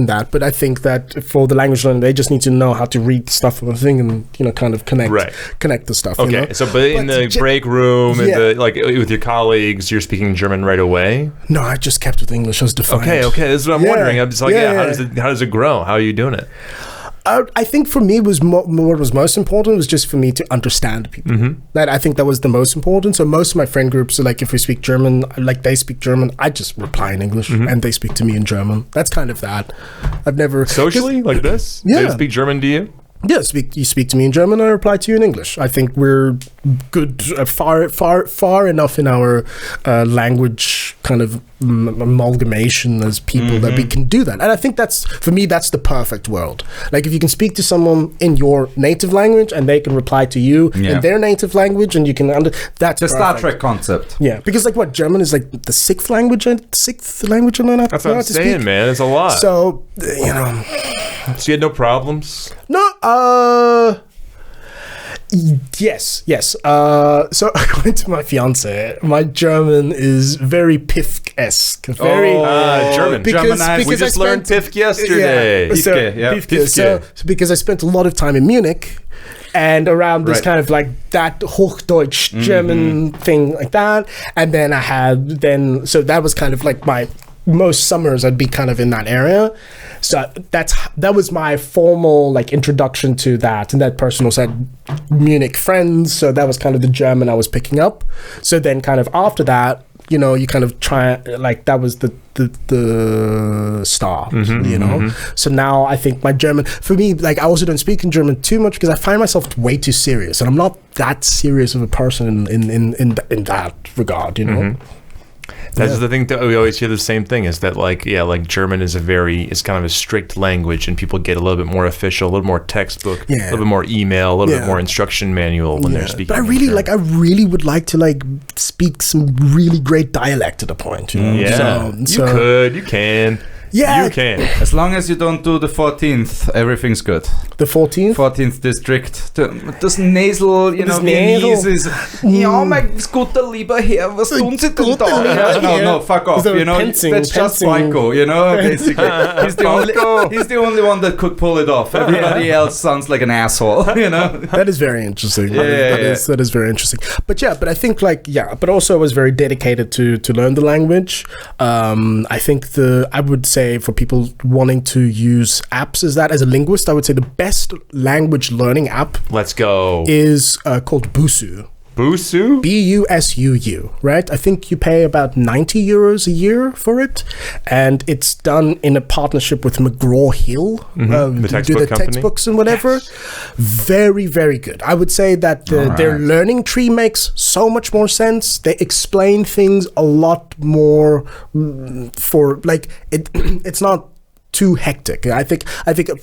that. But I think that for the language learning, they just need to know how to read stuff on the thing and kind of connect the stuff. Okay, you know? so but in the break room and like with your colleagues, you're speaking German right away. No, I just kept with English as defined. Okay, this is what I'm wondering. I'm just like, how does it grow? How are you doing it? I think for me what was most important was just for me to understand people. That I think that was the most important. So most of my friend groups are like, if we speak German, like they speak German, I just reply in English and they speak to me in German. That's kind of that. I've never socially like this. Yeah, they speak German to you. Yeah, you speak to me in German, I reply to you in English. I think we're good, far enough in our language kind of amalgamation as people that we can do that. And I think for me, that's the perfect world. Like if you can speak to someone in your native language and they can reply to you in their native language, and you can that's the Star Trek concept. Yeah, because like German is like the sixth language I learned how That's what I'm saying, man. It's a lot. So, So you had no problems? No, yes. So according to my fiance, my German is very Pifk-esque. German. Because we just learned Pifk yesterday. Pifke. So because I spent a lot of time in Munich, and around this kind of like that Hochdeutsch German thing like that, and then so that was kind of like my most summers I'd be kind of in that area. So that was my formal like introduction to that, and that person also had Munich friends, so that was kind of the German I was picking up. So then kind of after that, you kind of try, like that was the start, So now I think my German, for me, like I also don't speak in German too much because I find myself way too serious, and I'm not that serious of a person in that regard, That's the thing that we always hear the same thing is that like German is kind of a strict language, and people get a little bit more official, a little more textbook, a little bit more email, a little bit more instruction manual when they're speaking. But I really would like to like speak some really great dialect at a point. Yeah, you can. Yeah, you can. As long as you don't do the 14th, everything's good. The 14th? 14th district. Das nasal, Viennese is, mein guter lieber Herr, was tun Sie denn da? No, fuck off, that's just Michael, basically. He's the only one that could pull it off. Everybody else sounds like an asshole, That is very interesting. That is very interesting. But I think but also I was very dedicated to learn the language. I think I would say for people wanting to use apps as a linguist, I would say the best language learning app is called Busuu. Busuu? Busuu, right? I think you pay about 90 euros a year for it, and it's done in a partnership with McGraw-Hill, the textbook company. Textbooks and whatever. Yes. Very, very good. I would say that their learning tree makes so much more sense. They explain things a lot more for like it's not too hectic. I think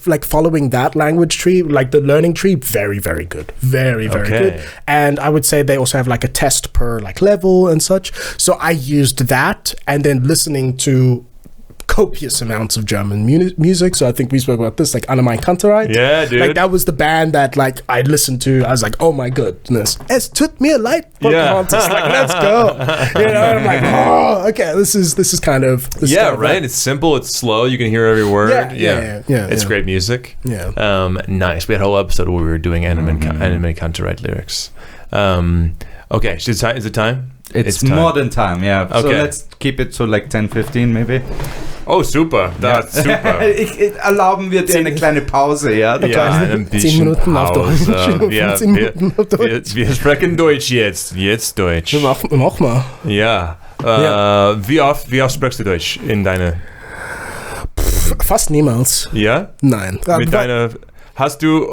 like following that language tree, like the learning tree, very, very good. Very, very good. And I would say they also have like a test per like level and such. So I used that, and then listening to copious amounts of German music. So I think we spoke about this, like Annemai Kantereit. Yeah, dude. Like that was the band that like I listened to. I was like, oh my goodness, es tut mir leid, Pocahontas. Like, let's go. I'm like, oh, okay, this is kind of right. It's simple. It's slow. You can hear every word. Yeah. It's great music. Yeah. Nice. We had a whole episode where we were doing Annemai Kantereit lyrics. Okay, is it time? It's modern time, yeah. Okay. So let's keep it to like 10-15 maybe. Oh, super. Das super. Erlauben wir dir eine kleine Pause, ja? Ja, ein 10 bisschen Minuten auf Deutsch. Pause. 10 Minuten auf Deutsch. Wir sprechen Deutsch jetzt. Jetzt Deutsch. Mach mal. Ja. Wie oft sprichst du Deutsch in deine... Fast niemals. Ja? Nein. Mit deiner... Hast du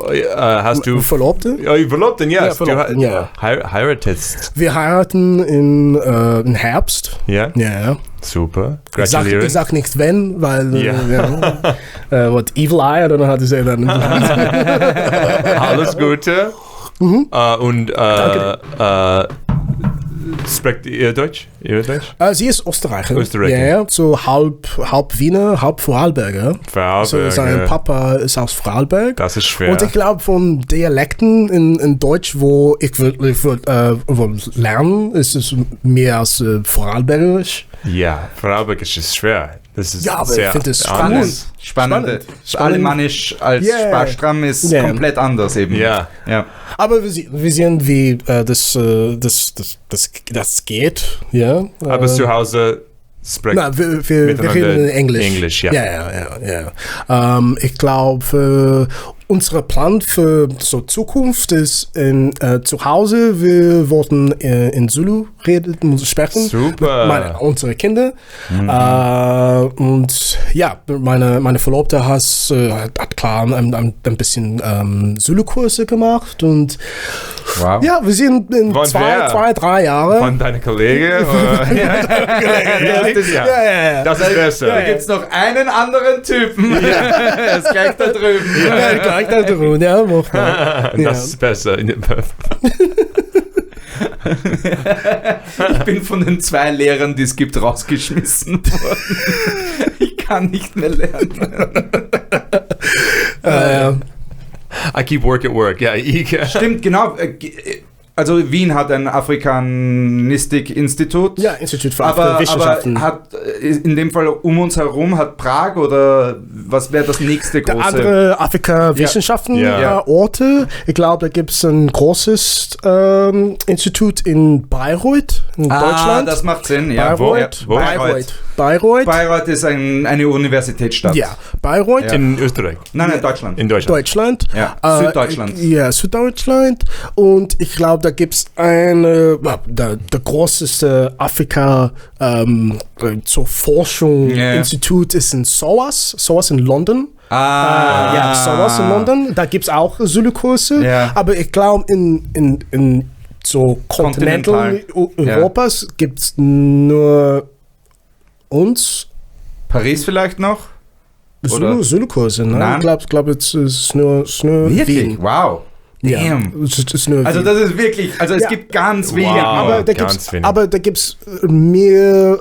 Verlobte? Ja, Verlobten, ja. Ja, Verlobten, ja. Heiratest. Wir heiraten im Herbst. Ja? Ja. Super. Ich sag nicht wenn, weil Ja. what Evil Eye oder how to say that? Alles Gute. Und spricht ihr Deutsch? Sie ist Österreicher. Österreicher. Ja, so halb Wiener, halb Vorarlberger. So sein Papa ist aus Vorarlberg. Das ist schwer. Und ich glaube, von Dialekten in Deutsch, wo ich will lernen, ist es mehr als Vorarlbergisch. Ja, Vorarlbergisch ist schwer. Das ist Ja, aber sehr ich finde es Spannend. Alemannisch als Sprachstamm ist komplett anders eben. Ja. Aber wir sehen, wie das geht. Ja. Aber zu Hause sprechen wir reden Englisch. Ja. Ja. Ich glaube, unser Plan für so Zukunft ist zu Hause, wir wollten in Zulu sprechen. Super. Unsere Kinder. Und ja, meine Verlobte hat klar ein bisschen Zulu-Kurse gemacht. Und ja, wir sind in 3 Jahren. Von deiner Kollegin? Ja. Das ist besser. Da gibt es noch einen anderen Typen. Er ist gleich da drüben. Gleich da drüben, ja. Das ist besser. Ich bin von den 2 Lehrern, die es gibt, rausgeschmissen worden. Ich kann nicht mehr lernen. I keep work at work. Ja, Stimmt, genau. Also Wien hat ein Afrikanistik-Institut. Ja, Institut für Wissenschaften. Aber hat in dem Fall um uns herum, hat Prag oder was wäre das nächste große? Andere Afrika-Wissenschaften-Orte. Ich glaube, da gibt es ein großes Institut in Bayreuth, in Deutschland. Das macht Sinn, ja. Bayreuth. Bayreuth ist eine Universitätsstadt. Ja, Bayreuth. Ja. In Österreich? Nein, Deutschland. In Deutschland. Ja, Süddeutschland. Ja, Süddeutschland. Und ich glaube, da gibt es der größte Afrika zur Forschung Institut ist in SOAS in London. SOAS in London. Da gibt es auch Zulu-Kurse. Ja. Aber ich glaube, in so Kontinental Europas gibt es nur uns. Paris vielleicht noch? Zulu-Kurse, ne? Nein. Ich glaube, es ist nur Wirklich? Wien. Wow. Damn. Ja, es ist nur also Wien. das ist wirklich, es gibt ganz wenige. Wow. Aber da gibt's mehr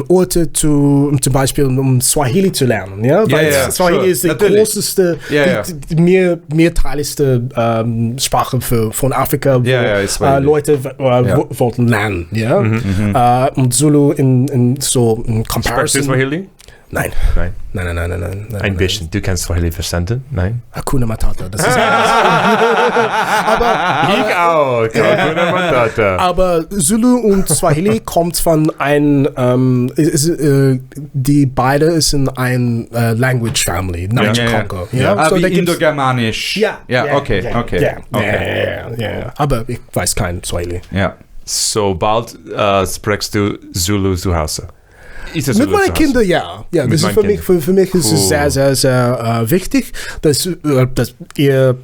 Orte zum Beispiel, um Swahili zu lernen, ja? Weil Swahili ist die größte, die mehrteiligste Sprache von Afrika, wo Leute wollten lernen, ja? Und Zulu in Comparison. Sprichst du Swahili? Nein. Ein bisschen. Du kannst Swahili verstanden? Nein? Hakuna Matata. Das ist ich auch. Hakuna Matata. Aber Zulu und Swahili kommt von die beide ist in ein Language Family, Niger-Congo. Aber so, Indogermanisch. Okay. Aber ich weiß kein Swahili. Ja. Sobald sprichst du Zulu zu Hause? Mit meinen Kindern, ja. Das ist für mich ist es sehr, sehr, sehr wichtig, dass ihr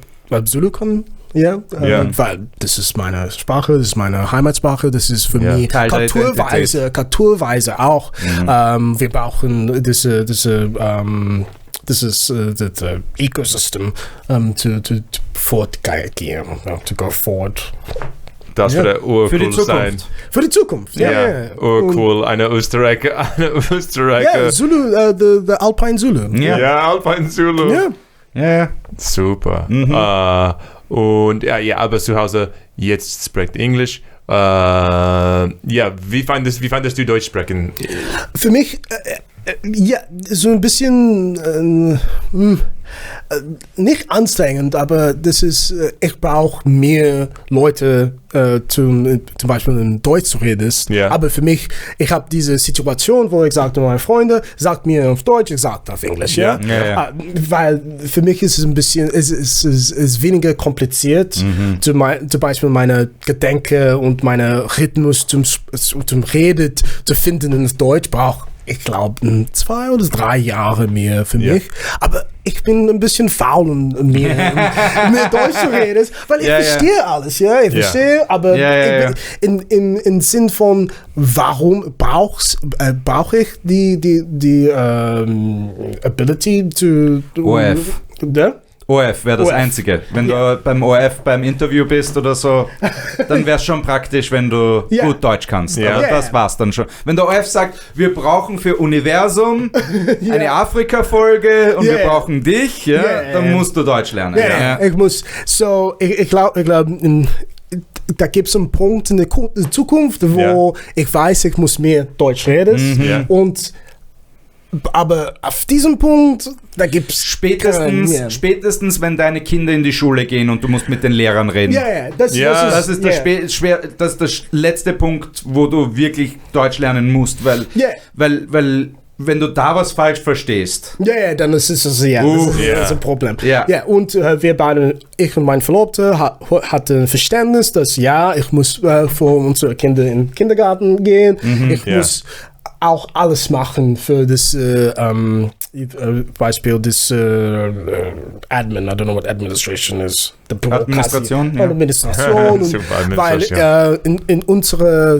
Zulu kann. Weil das ist meine Sprache, das ist meine Heimatsprache, das ist für mich kulturweise auch. Wir brauchen das Ecosystem fortgehen, to go forward. Das würde urcool sein. Für die Zukunft, Urcool. Eine Österreicher. Ja, Zulu, the Alpine Zulu. Ja, Alpine Zulu. Ja. Super. Und aber zu Hause jetzt spricht Englisch. Wie fandest du Deutsch sprechen? Für mich, so ein bisschen nicht anstrengend, aber das ist, ich brauche mehr Leute, zum Beispiel in Deutsch zu reden. Ja. Aber für mich, ich habe diese Situation, wo ich sage, meine Freunde, sagt mir auf Deutsch, ich sage auf Englisch, ja? Weil für mich ist es ein bisschen, es ist weniger kompliziert, zum Beispiel meine Gedanken und meine Rhythmus zum Reden zu finden in Deutsch braucht, ich glaube, 2 oder 3 Jahre mehr für mich. Aber ich bin ein bisschen faul und mehr Deutsch zu reden, weil ich verstehe alles, ja. Ich verstehe, aber im Sinn von, warum brauche ich die Ability to OF. OF wäre das Einzige. Wenn du beim OF beim Interview bist oder so, dann wäre es schon praktisch, wenn du gut Deutsch kannst. Aber das war's dann schon. Wenn der OF sagt, wir brauchen für Universum eine Afrika-Folge und wir brauchen dich, dann musst du Deutsch lernen. Ich muss, ich glaube, da gibt es einen Punkt in der Zukunft, wo ich weiß, ich muss mehr Deutsch reden und aber auf diesem Punkt, da gibt es spätestens, wenn deine Kinder in die Schule gehen und du musst mit den Lehrern reden. Das ist das ist der letzte Punkt, wo du wirklich Deutsch lernen musst, weil wenn du da was falsch verstehst. Dann ist es das ist ein Problem. Und wir beide, ich und mein Verlobter, hatten Verständnis, dass ich muss für unsere Kinder in den Kindergarten gehen. Ich muss auch alles machen für das Beispiel das Admin. I don't know what administration is. Administration. Administration. Weil in unserer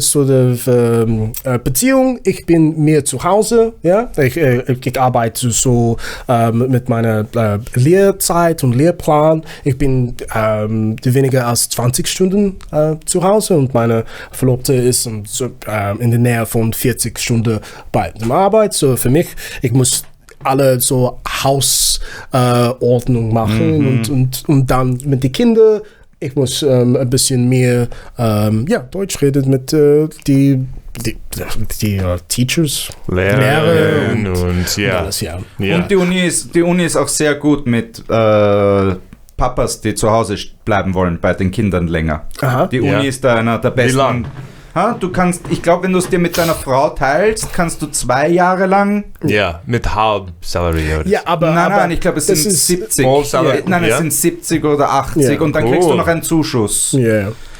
Beziehung, ich bin mehr zu Hause. Ja? Ich arbeite so mit meiner Lehrzeit und Lehrplan. Ich bin weniger als 20 Stunden zu Hause und meine Verlobte ist in der Nähe von 40 Stunden bei der Arbeit. So für mich, ich muss alle so Hausordnung machen und dann mit den Kindern, ich muss ein bisschen mehr Deutsch reden mit die Teachers, Lehrer und alles, Und die Uni ist auch sehr gut mit Papas, die zu Hause bleiben wollen bei den Kindern länger. Die Uni ist da einer der besten. Wie lang? Du kannst, ich glaube, wenn du es dir mit deiner Frau teilst, kannst du 2 Jahre lang. Mit halb Salary. Nein, ich glaube, es sind 70. Es sind 70 oder 80 und dann kriegst du noch einen Zuschuss.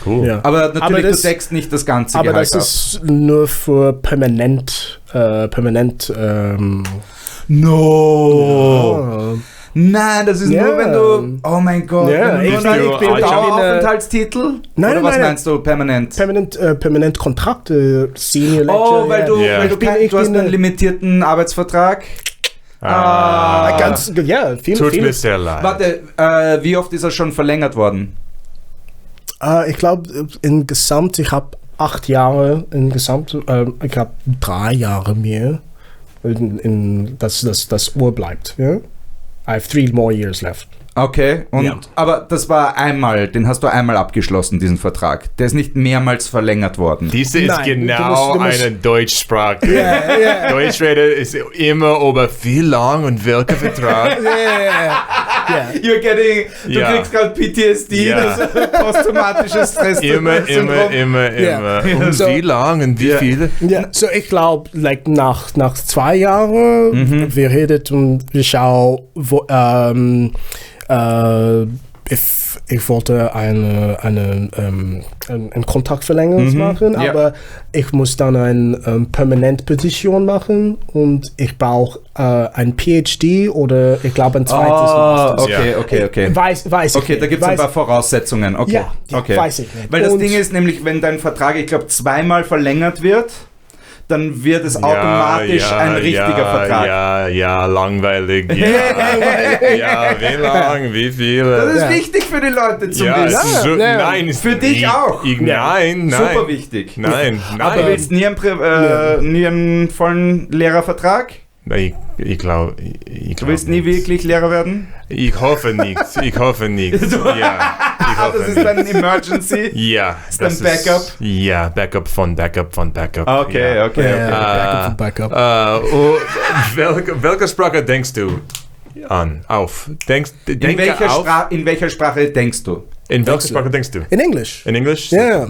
Cool. Aber natürlich, du deckst nicht das ganze Gehalt ab. Aber das ist nur für permanent. No. Nein, das ist nur, wenn du. Oh mein Gott. Ich bin Daueraufenthaltstitel? Nein, oder was meinst du? Permanent? Permanent Kontrakt, Senior Lecturer. Weil du hast einen limitierten Arbeitsvertrag. Tut mir sehr leid. Warte, wie oft ist er schon verlängert worden? Ich glaube, insgesamt, ich habe 8 Jahre, ich habe 3 Jahre mehr, das Uhr bleibt, ja? I have 3 more years left. Okay, aber das war einmal, den hast du einmal abgeschlossen, diesen Vertrag. Der ist nicht mehrmals verlängert worden. Diese ist genau eine Deutschsprache. Deutschrede ist immer über wie lang und welcher Vertrag. Du kriegst gerade PTSD, das posttraumatisches Stresssyndrom. Immer. Und wie lang und wie viele? So ich glaube, nach 2 Jahren, wir reden und wir schauen, ich wollte eine Kontaktverlängerung machen, aber ich muss dann eine Permanent-Petition machen und ich brauche ein PhD oder ich glaube ein zweites Master. Okay. Weiß ich okay, da gibt es ein paar Voraussetzungen. Okay. Weiß ich nicht. Weil das Ding ist nämlich, wenn dein Vertrag, ich glaube, 2-mal verlängert wird, dann wird es automatisch ein richtiger Vertrag. Langweilig. Wie lang, wie viele? Das ist wichtig für die Leute zu wissen. Nein, für dich auch. Nein. Super wichtig. Nein. Aber du willst nie einen vollen Lehrervertrag? Ich glaube. Du willst nie wirklich Lehrer werden? Ich hoffe nicht. Das ist dann Emergency? Ja. Das ist dann Backup? Ja, Backup von Backup. Okay. Backup von Backup. Welche Sprache denkst du? an? Auf. In welcher Sprache denkst du? In welcher Sprache denkst du? In Englisch. In Englisch? Ja,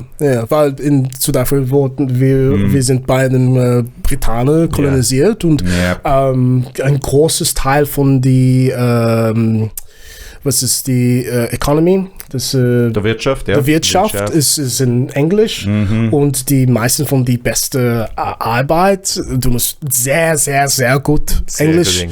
weil in Südafrika wurden wir sind bei den Britaner kolonisiert und ein großes Teil von die Economy? Der Wirtschaft, ja. Die Wirtschaft ist in Englisch und die meisten von die beste Arbeit, du musst sehr, sehr, sehr gut Englisch.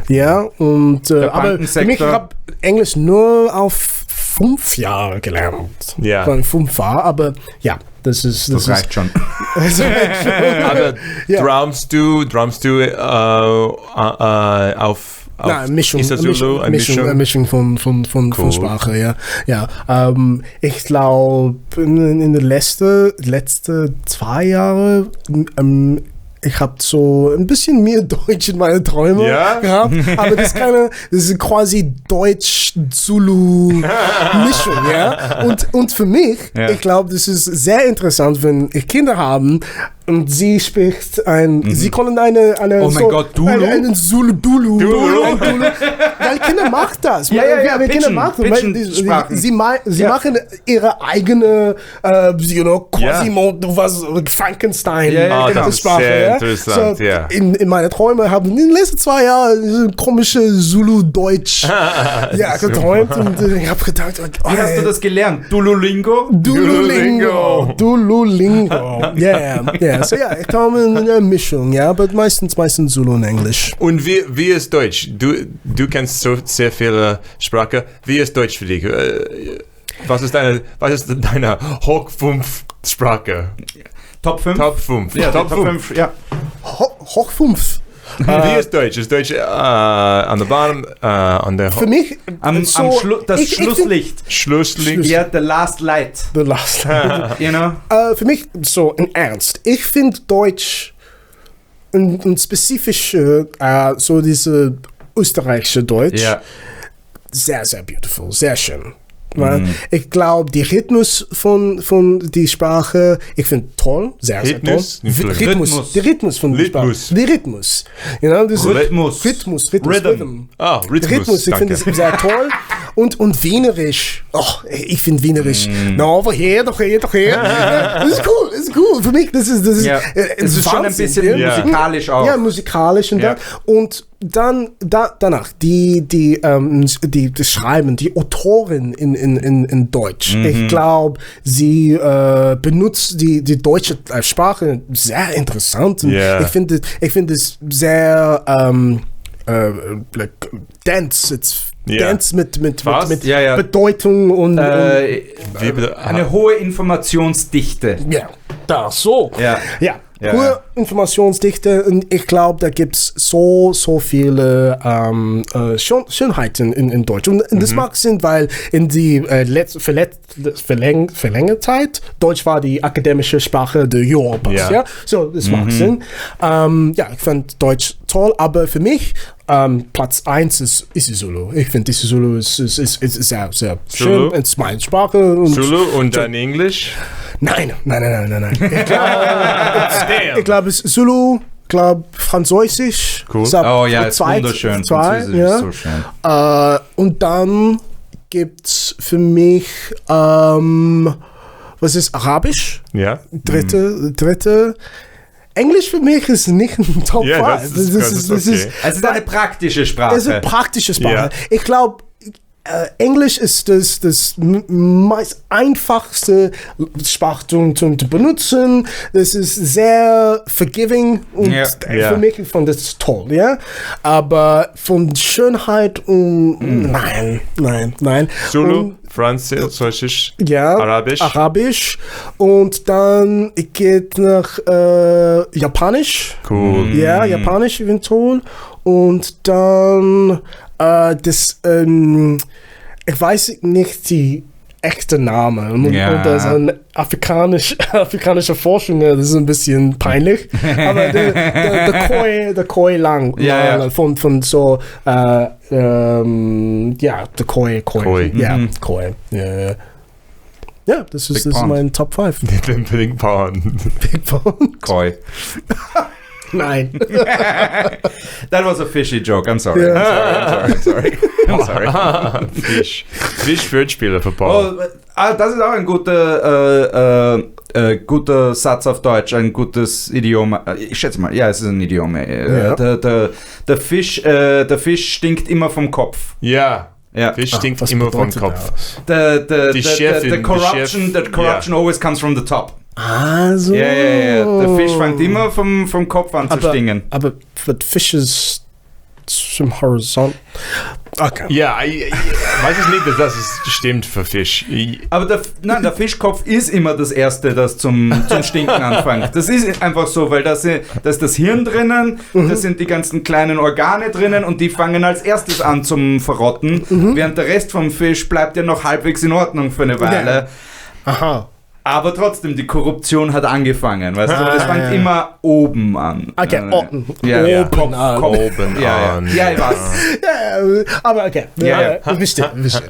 Ja, und aber für mich, ich habe Englisch nur auf 5 Jahre gelernt. Ja. 5 Jahre, aber ja. Das reicht schon. Aber drumst du auf Mischung, Isizulu, eine Mischung von Sprache, ja. Ich glaube, in den letzten 2 Jahren ich habe so ein bisschen mehr Deutsch in meine Träume gehabt, aber das ist quasi Deutsch-Zulu-Mischung, ja. Und für mich, ich glaube, das ist sehr interessant, wenn ich Kinder haben und sie spricht sie können eine oh mein Gott, Dulu? Einen Zulu-Dulu. Weil Kinder machen das. Kinder machen das. Sie machen ihre eigene Quasimodo, Frankenstein. Das ist Sprache, sehr interessant, in meine Träume haben in den letzten 2 Jahren komische Zulu-Deutsch geträumt und ich habe gedacht, wie hast du das gelernt? Dululingo? Dululingo. So ich komme in einer Mischung, aber meistens Zulu und Englisch. Und wie ist Deutsch? Du kennst so sehr viele Sprachen. Wie ist Deutsch für dich? Was ist deine Hoch 5 Sprache? Top 5? Top 5. Ja, Top 5, ja. Hoch 5. Wie ist Deutsch? Ist Deutsch an der Bottom, an der für mich das Schlusslicht. Schlusslicht. Ja, the last light. The last light. You know? Für mich so im Ernst. Ich finde Deutsch ein spezifische, so diese österreichische Deutsch sehr, sehr beautiful, sehr schön. Ich glaube, die Rhythmus von die Sprache, ich finde toll, sehr, sehr toll. Der Rhythmus von der Sprache. Der Rhythmus. You know, Rhythmus. Rhythm. Rhythmus, ich finde es sehr toll. Und Wienerisch. Ich finde Wienerisch. Doch her. Das ist cool. Für mich, das ist es ist schon ein bisschen musikalisch auch. Ja, musikalisch und dann danach die Schreiben, die Autorin in Deutsch. Ich glaube, sie benutzt die deutsche Sprache sehr interessant. Ich finde es sehr dense. Dance mit Bedeutung und eine hohe Informationsdichte. Hohe Informationsdichte und ich glaube, da gibt es so viele Schönheiten in Deutsch. Und das mag Sinn, weil in die verlängerte Zeit, Deutsch war die akademische Sprache der Europas. So, das mag Sinn. Ich fand Deutsch toll, aber für mich Platz 1 ist Isizulu. Ich finde Isizulu ist sehr, sehr schön. Es ist meine Sprache. Und Zulu und dann Englisch? Nein. Ich glaube, es ist Zulu, Französisch. Cool. Ist wunderschön. Französisch ist so schön. Und dann gibt es für mich, was ist Arabisch? Ja. Dritte. Englisch für mich ist nicht ein Top 5. Das ist eine praktische Sprache. Es ist eine praktische Sprache. Ich glaube, Englisch ist das meist einfachste Sprache zu benutzen. Das ist sehr forgiving und für mich fand das toll, Aber von Schönheit nein. Zulu, Französisch, Arabisch und dann geht nach Japanisch. Cool. Ja, Japanisch ist toll und dann ich weiß nicht die echte Name und das ist eine afrikanische Forschung, das ist ein bisschen peinlich, aber der Koi Lang von so der Koi. Das ist mein Top 5. Big Pond. Koi. Nein. That was a fishy joke. I'm sorry. I'm sorry. Fisch-Wortspiele für Paul. Das ist auch ein guter Satz auf Deutsch, ein gutes Idiom. Ich schätze mal, ja, es ist ein Idiom. Ja. Der Fisch stinkt immer vom Kopf. Ja. Fisch stinkt immer vom Kopf. The corruption always comes from the top. Ah, so. Ja. Der Fisch fängt immer vom Kopf an zu stinken. Aber Fisch ist zum Horizont. Okay. Ja, ich weiß es nicht, dass das stimmt für Fisch. Aber der Fischkopf ist immer das Erste, das zum Stinken anfängt. Das ist einfach so, weil da ist das Hirn drinnen, da sind die ganzen kleinen Organe drinnen und die fangen als erstes an zum Verrotten, während der Rest vom Fisch bleibt ja noch halbwegs in Ordnung für eine Weile. Aha. Aber trotzdem, die Korruption hat angefangen, weißt du? Das fängt immer oben an. Okay, oben Oben an. Oben an. Ja, ich weiß. Ja, aber okay. Ja. Wisst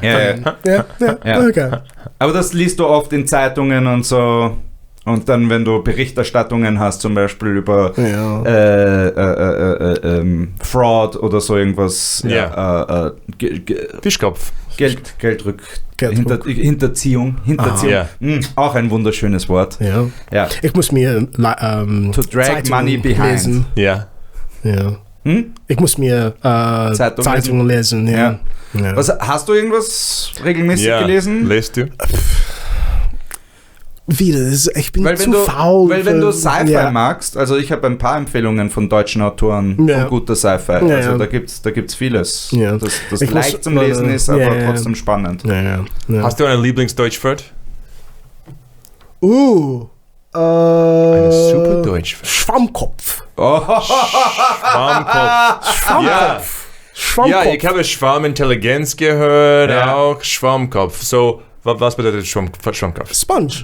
Ja. Okay. Aber das liest du oft in Zeitungen und so. Und dann, wenn du Berichterstattungen hast, zum Beispiel über Fraud oder so irgendwas. Fischkopf. Hinterziehung. Auch ein wunderschönes Wort. Ja. Ja. Ich muss mir To drag Zeitungen money behind. lesen. Ja. Ich muss mir Zeitungen lesen. Ja. Hast du irgendwas regelmäßig gelesen? Lest du? Wieder, ich bin zu faul. Weil wenn du Sci-Fi magst, also ich habe ein paar Empfehlungen von deutschen Autoren von guter Sci-Fi. Also da gibt's vieles, das leicht zum Lesen ist, aber trotzdem spannend. Ja. Hast du ein Lieblingsdeutschwort? Ein super Deutschwort. Schwammkopf. Schwammkopf. Ja, ich habe Schwarmintelligenz gehört, auch Schwammkopf. So, was bedeutet Schwammkopf? Sponge.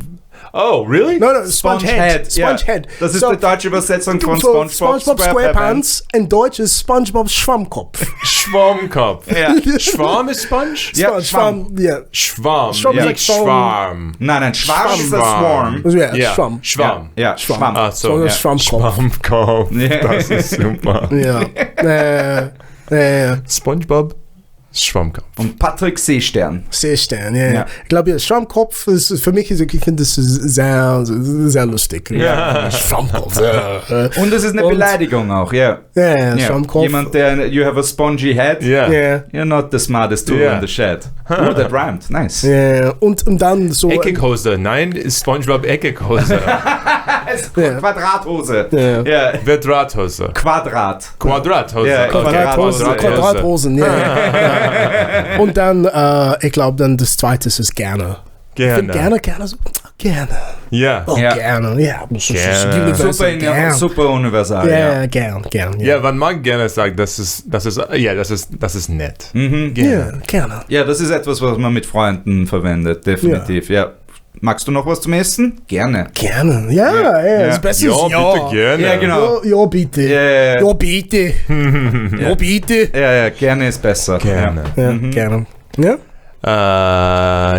Oh, really? No, Spongehead. Spongehead. Das ist die deutsche Übersetzung von SpongeBob SquarePants. In Deutsch ist SpongeBob Schwammkopf. Schwammkopf. Ja. Schwarm ist Sponge? Ja, Schwamm. Ja. Schwarm. Schwamm Nicht sagt Schwarm. Nein, Schwarm ist ein Swarm. Ja, Schwamm. Schwamm. Ja, Schwamm. Ach so. Schwammkopf. Schwammkopf. Das ist super. Ja. SpongeBob, Schwammkopf. Und Patrick Seestern. Seestern, ja. Ich glaube, Schwammkopf ist für mich, ich finde das sehr, sehr lustig. Ja. Schwammkopf. Und es ist eine Beleidigung auch, ja. Ja, Schwammkopf. Jemand, you have a spongy head. Yeah. You're not the smartest tool in the shed. Oh, that rhymed. Nice. Ja, und dann so... Eckighose. Nein, ist SpongeBob Eckighose. Quadrathose. Ja. Quadrathose. Quadrathose. Ja, Quadrathosen, ja. Und dann, ich glaube, dann das zweite ist gerne. Gerne. Ja. Oh, gerne. Ja. Super universal. Ja, gern. Ja, man mag gerne sagen, das ist nett. Gerne. Ja, das ist etwas, was man mit Freunden verwendet, definitiv. Ja. Magst du noch was zum Essen? Gerne. Gerne. Ja. Das Beste ist bitte gerne. Ja, genau. Ja, bitte. Ja, bitte. Ja, bitte. Ja, gerne ist besser. Gerne. Ja, gerne. Ja?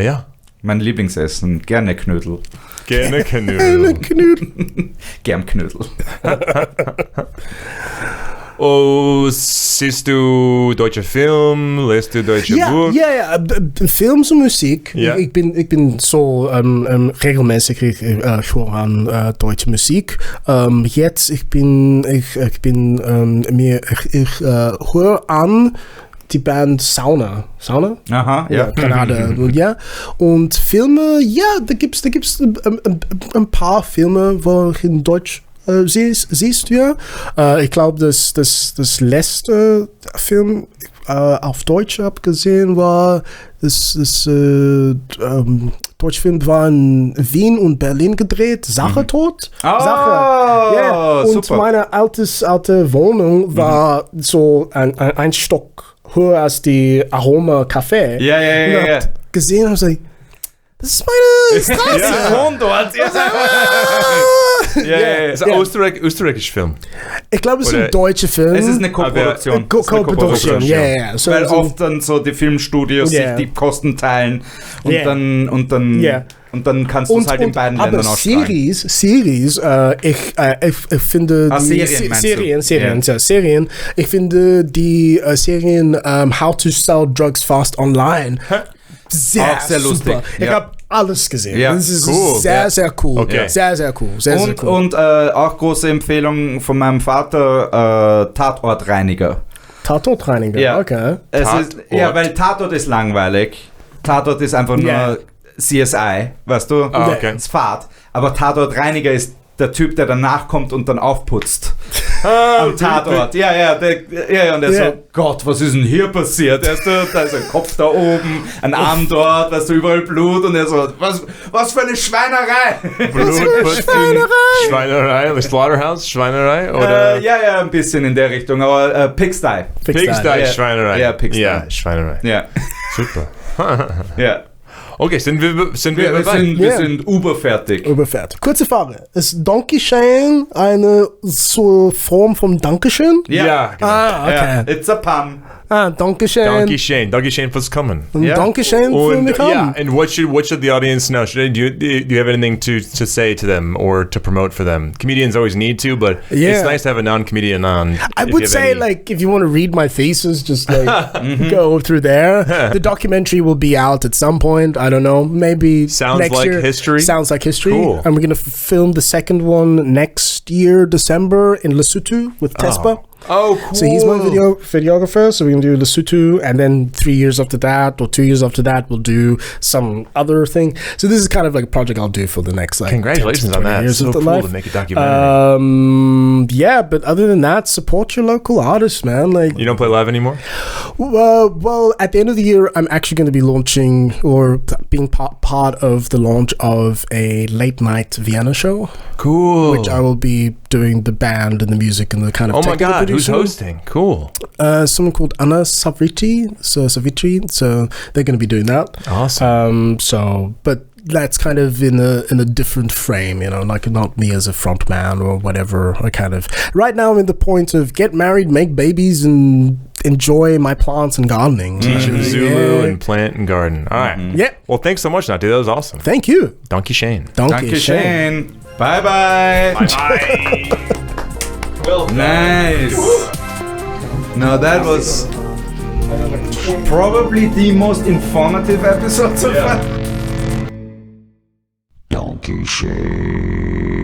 Ja. Mein Lieblingsessen, gerne Knödel. Gerne Knödel. Gern Knödel. Oh, siehst du deutsche Film? Lässt du deutsche Buch? Ja. Films und Musik. Ja. Ich bin so regelmäßig höre an deutsche Musik. Jetzt ich höre an die Band Sauna. Aha, ja. Kanada. Und Filme, da gibt's ein paar Filme, wo ich in Deutsch siehst du ja. Ich glaube, das letzte Film auf Deutsch abgesehen war, das deutsche Film war in Wien und Berlin gedreht, Sache tot. Sache. Yeah. Und super. meine alte Wohnung war so ein Stock höher als die Aroma Café. Ja. Gesehen und gesagt, das ist meine Straße. Ich wohne dort. Ist ein österreichischer Film. Ich glaube, es ist ein deutscher Film. Es ist eine Co-Produktion. Co-Produktion, ja. So, weil oft dann so die Filmstudios sich die Kosten teilen und dann kannst du es halt in beiden Ländern ausstrahlen. Series, ich finde Serien. Ich finde die Serien How to Sell Drugs Fast Online sehr lustig. Ich habe alles gesehen. Ja, das ist cool. sehr cool. Okay. Sehr cool. Sehr cool. Und auch große Empfehlung von meinem Vater, Tatortreiniger. Tatortreiniger, ja. Okay. Weil Tatort ist langweilig. Tatort ist einfach nur CSI, weißt du? Okay. Das Fahrt. Aber Tatortreiniger ist der Typ, der danach kommt und dann aufputzt. Am Tatort. Und er so, Gott, was ist denn hier passiert? Da ist ein Kopf da oben, ein Arm dort, weißt du, überall Blut. Und er so, was für eine Schweinerei. Schweinerei, Slaughterhouse, Schweinerei? Oder? Ein bisschen in der Richtung, aber Pigsty. Pigsty, Schweinerei. Ja, Pigsty. Ja, Schweinerei. Ja. Super. Ja. Okay, sind wir wir sind überfertig. Kurze Frage. Ist Donkey Shane eine so Form von Dankeschön? Ja, genau. Okay. Yeah. It's a pun. Donkey Shane. Donkey Shane was coming. Donkey Shane will become. Yeah, and what should the audience know? Do you have anything to say to them or to promote for them? Comedians always need to, but it's nice to have a non-comedian on. I would say, if you want to read my thesis, just go through there. The documentary will be out at some point. I don't know, maybe Sounds next like year. history. Sounds like history. Cool. And we're gonna film the second one next year, December, in Lesotho with Tespa. Oh, cool. So he's my videographer. So we're gonna do Lesotho, and then 3 years after that, or 2 years after that, we'll do some other thing. So this is kind of like a project I'll do for the next Congratulations on that. It's so cool life. to make a documentary. But other than that, support your local artists, man. You don't play live anymore? Well, at the end of the year, I'm actually going to be launching or being part of the launch of a late night Vienna show. Cool. Which I will be doing the band and the music and the kind of. Oh my God! Who's producing. hosting? Cool. Someone called Anna Savitri. So they're going to be doing that. Awesome. But that's kind of in a different frame, not me as a front man or whatever. I kind of right now I'm in the point of get married, make babies, and enjoy my plants and gardening. Teach them Zulu and plant and garden. All right. Yeah. Well, thanks so much, Nathi. That was awesome. Thank you. Donkey Shane. Donkey Shane. Bye. Well done. Nice. No, that was probably the most informative episode so far. Donkey Shane.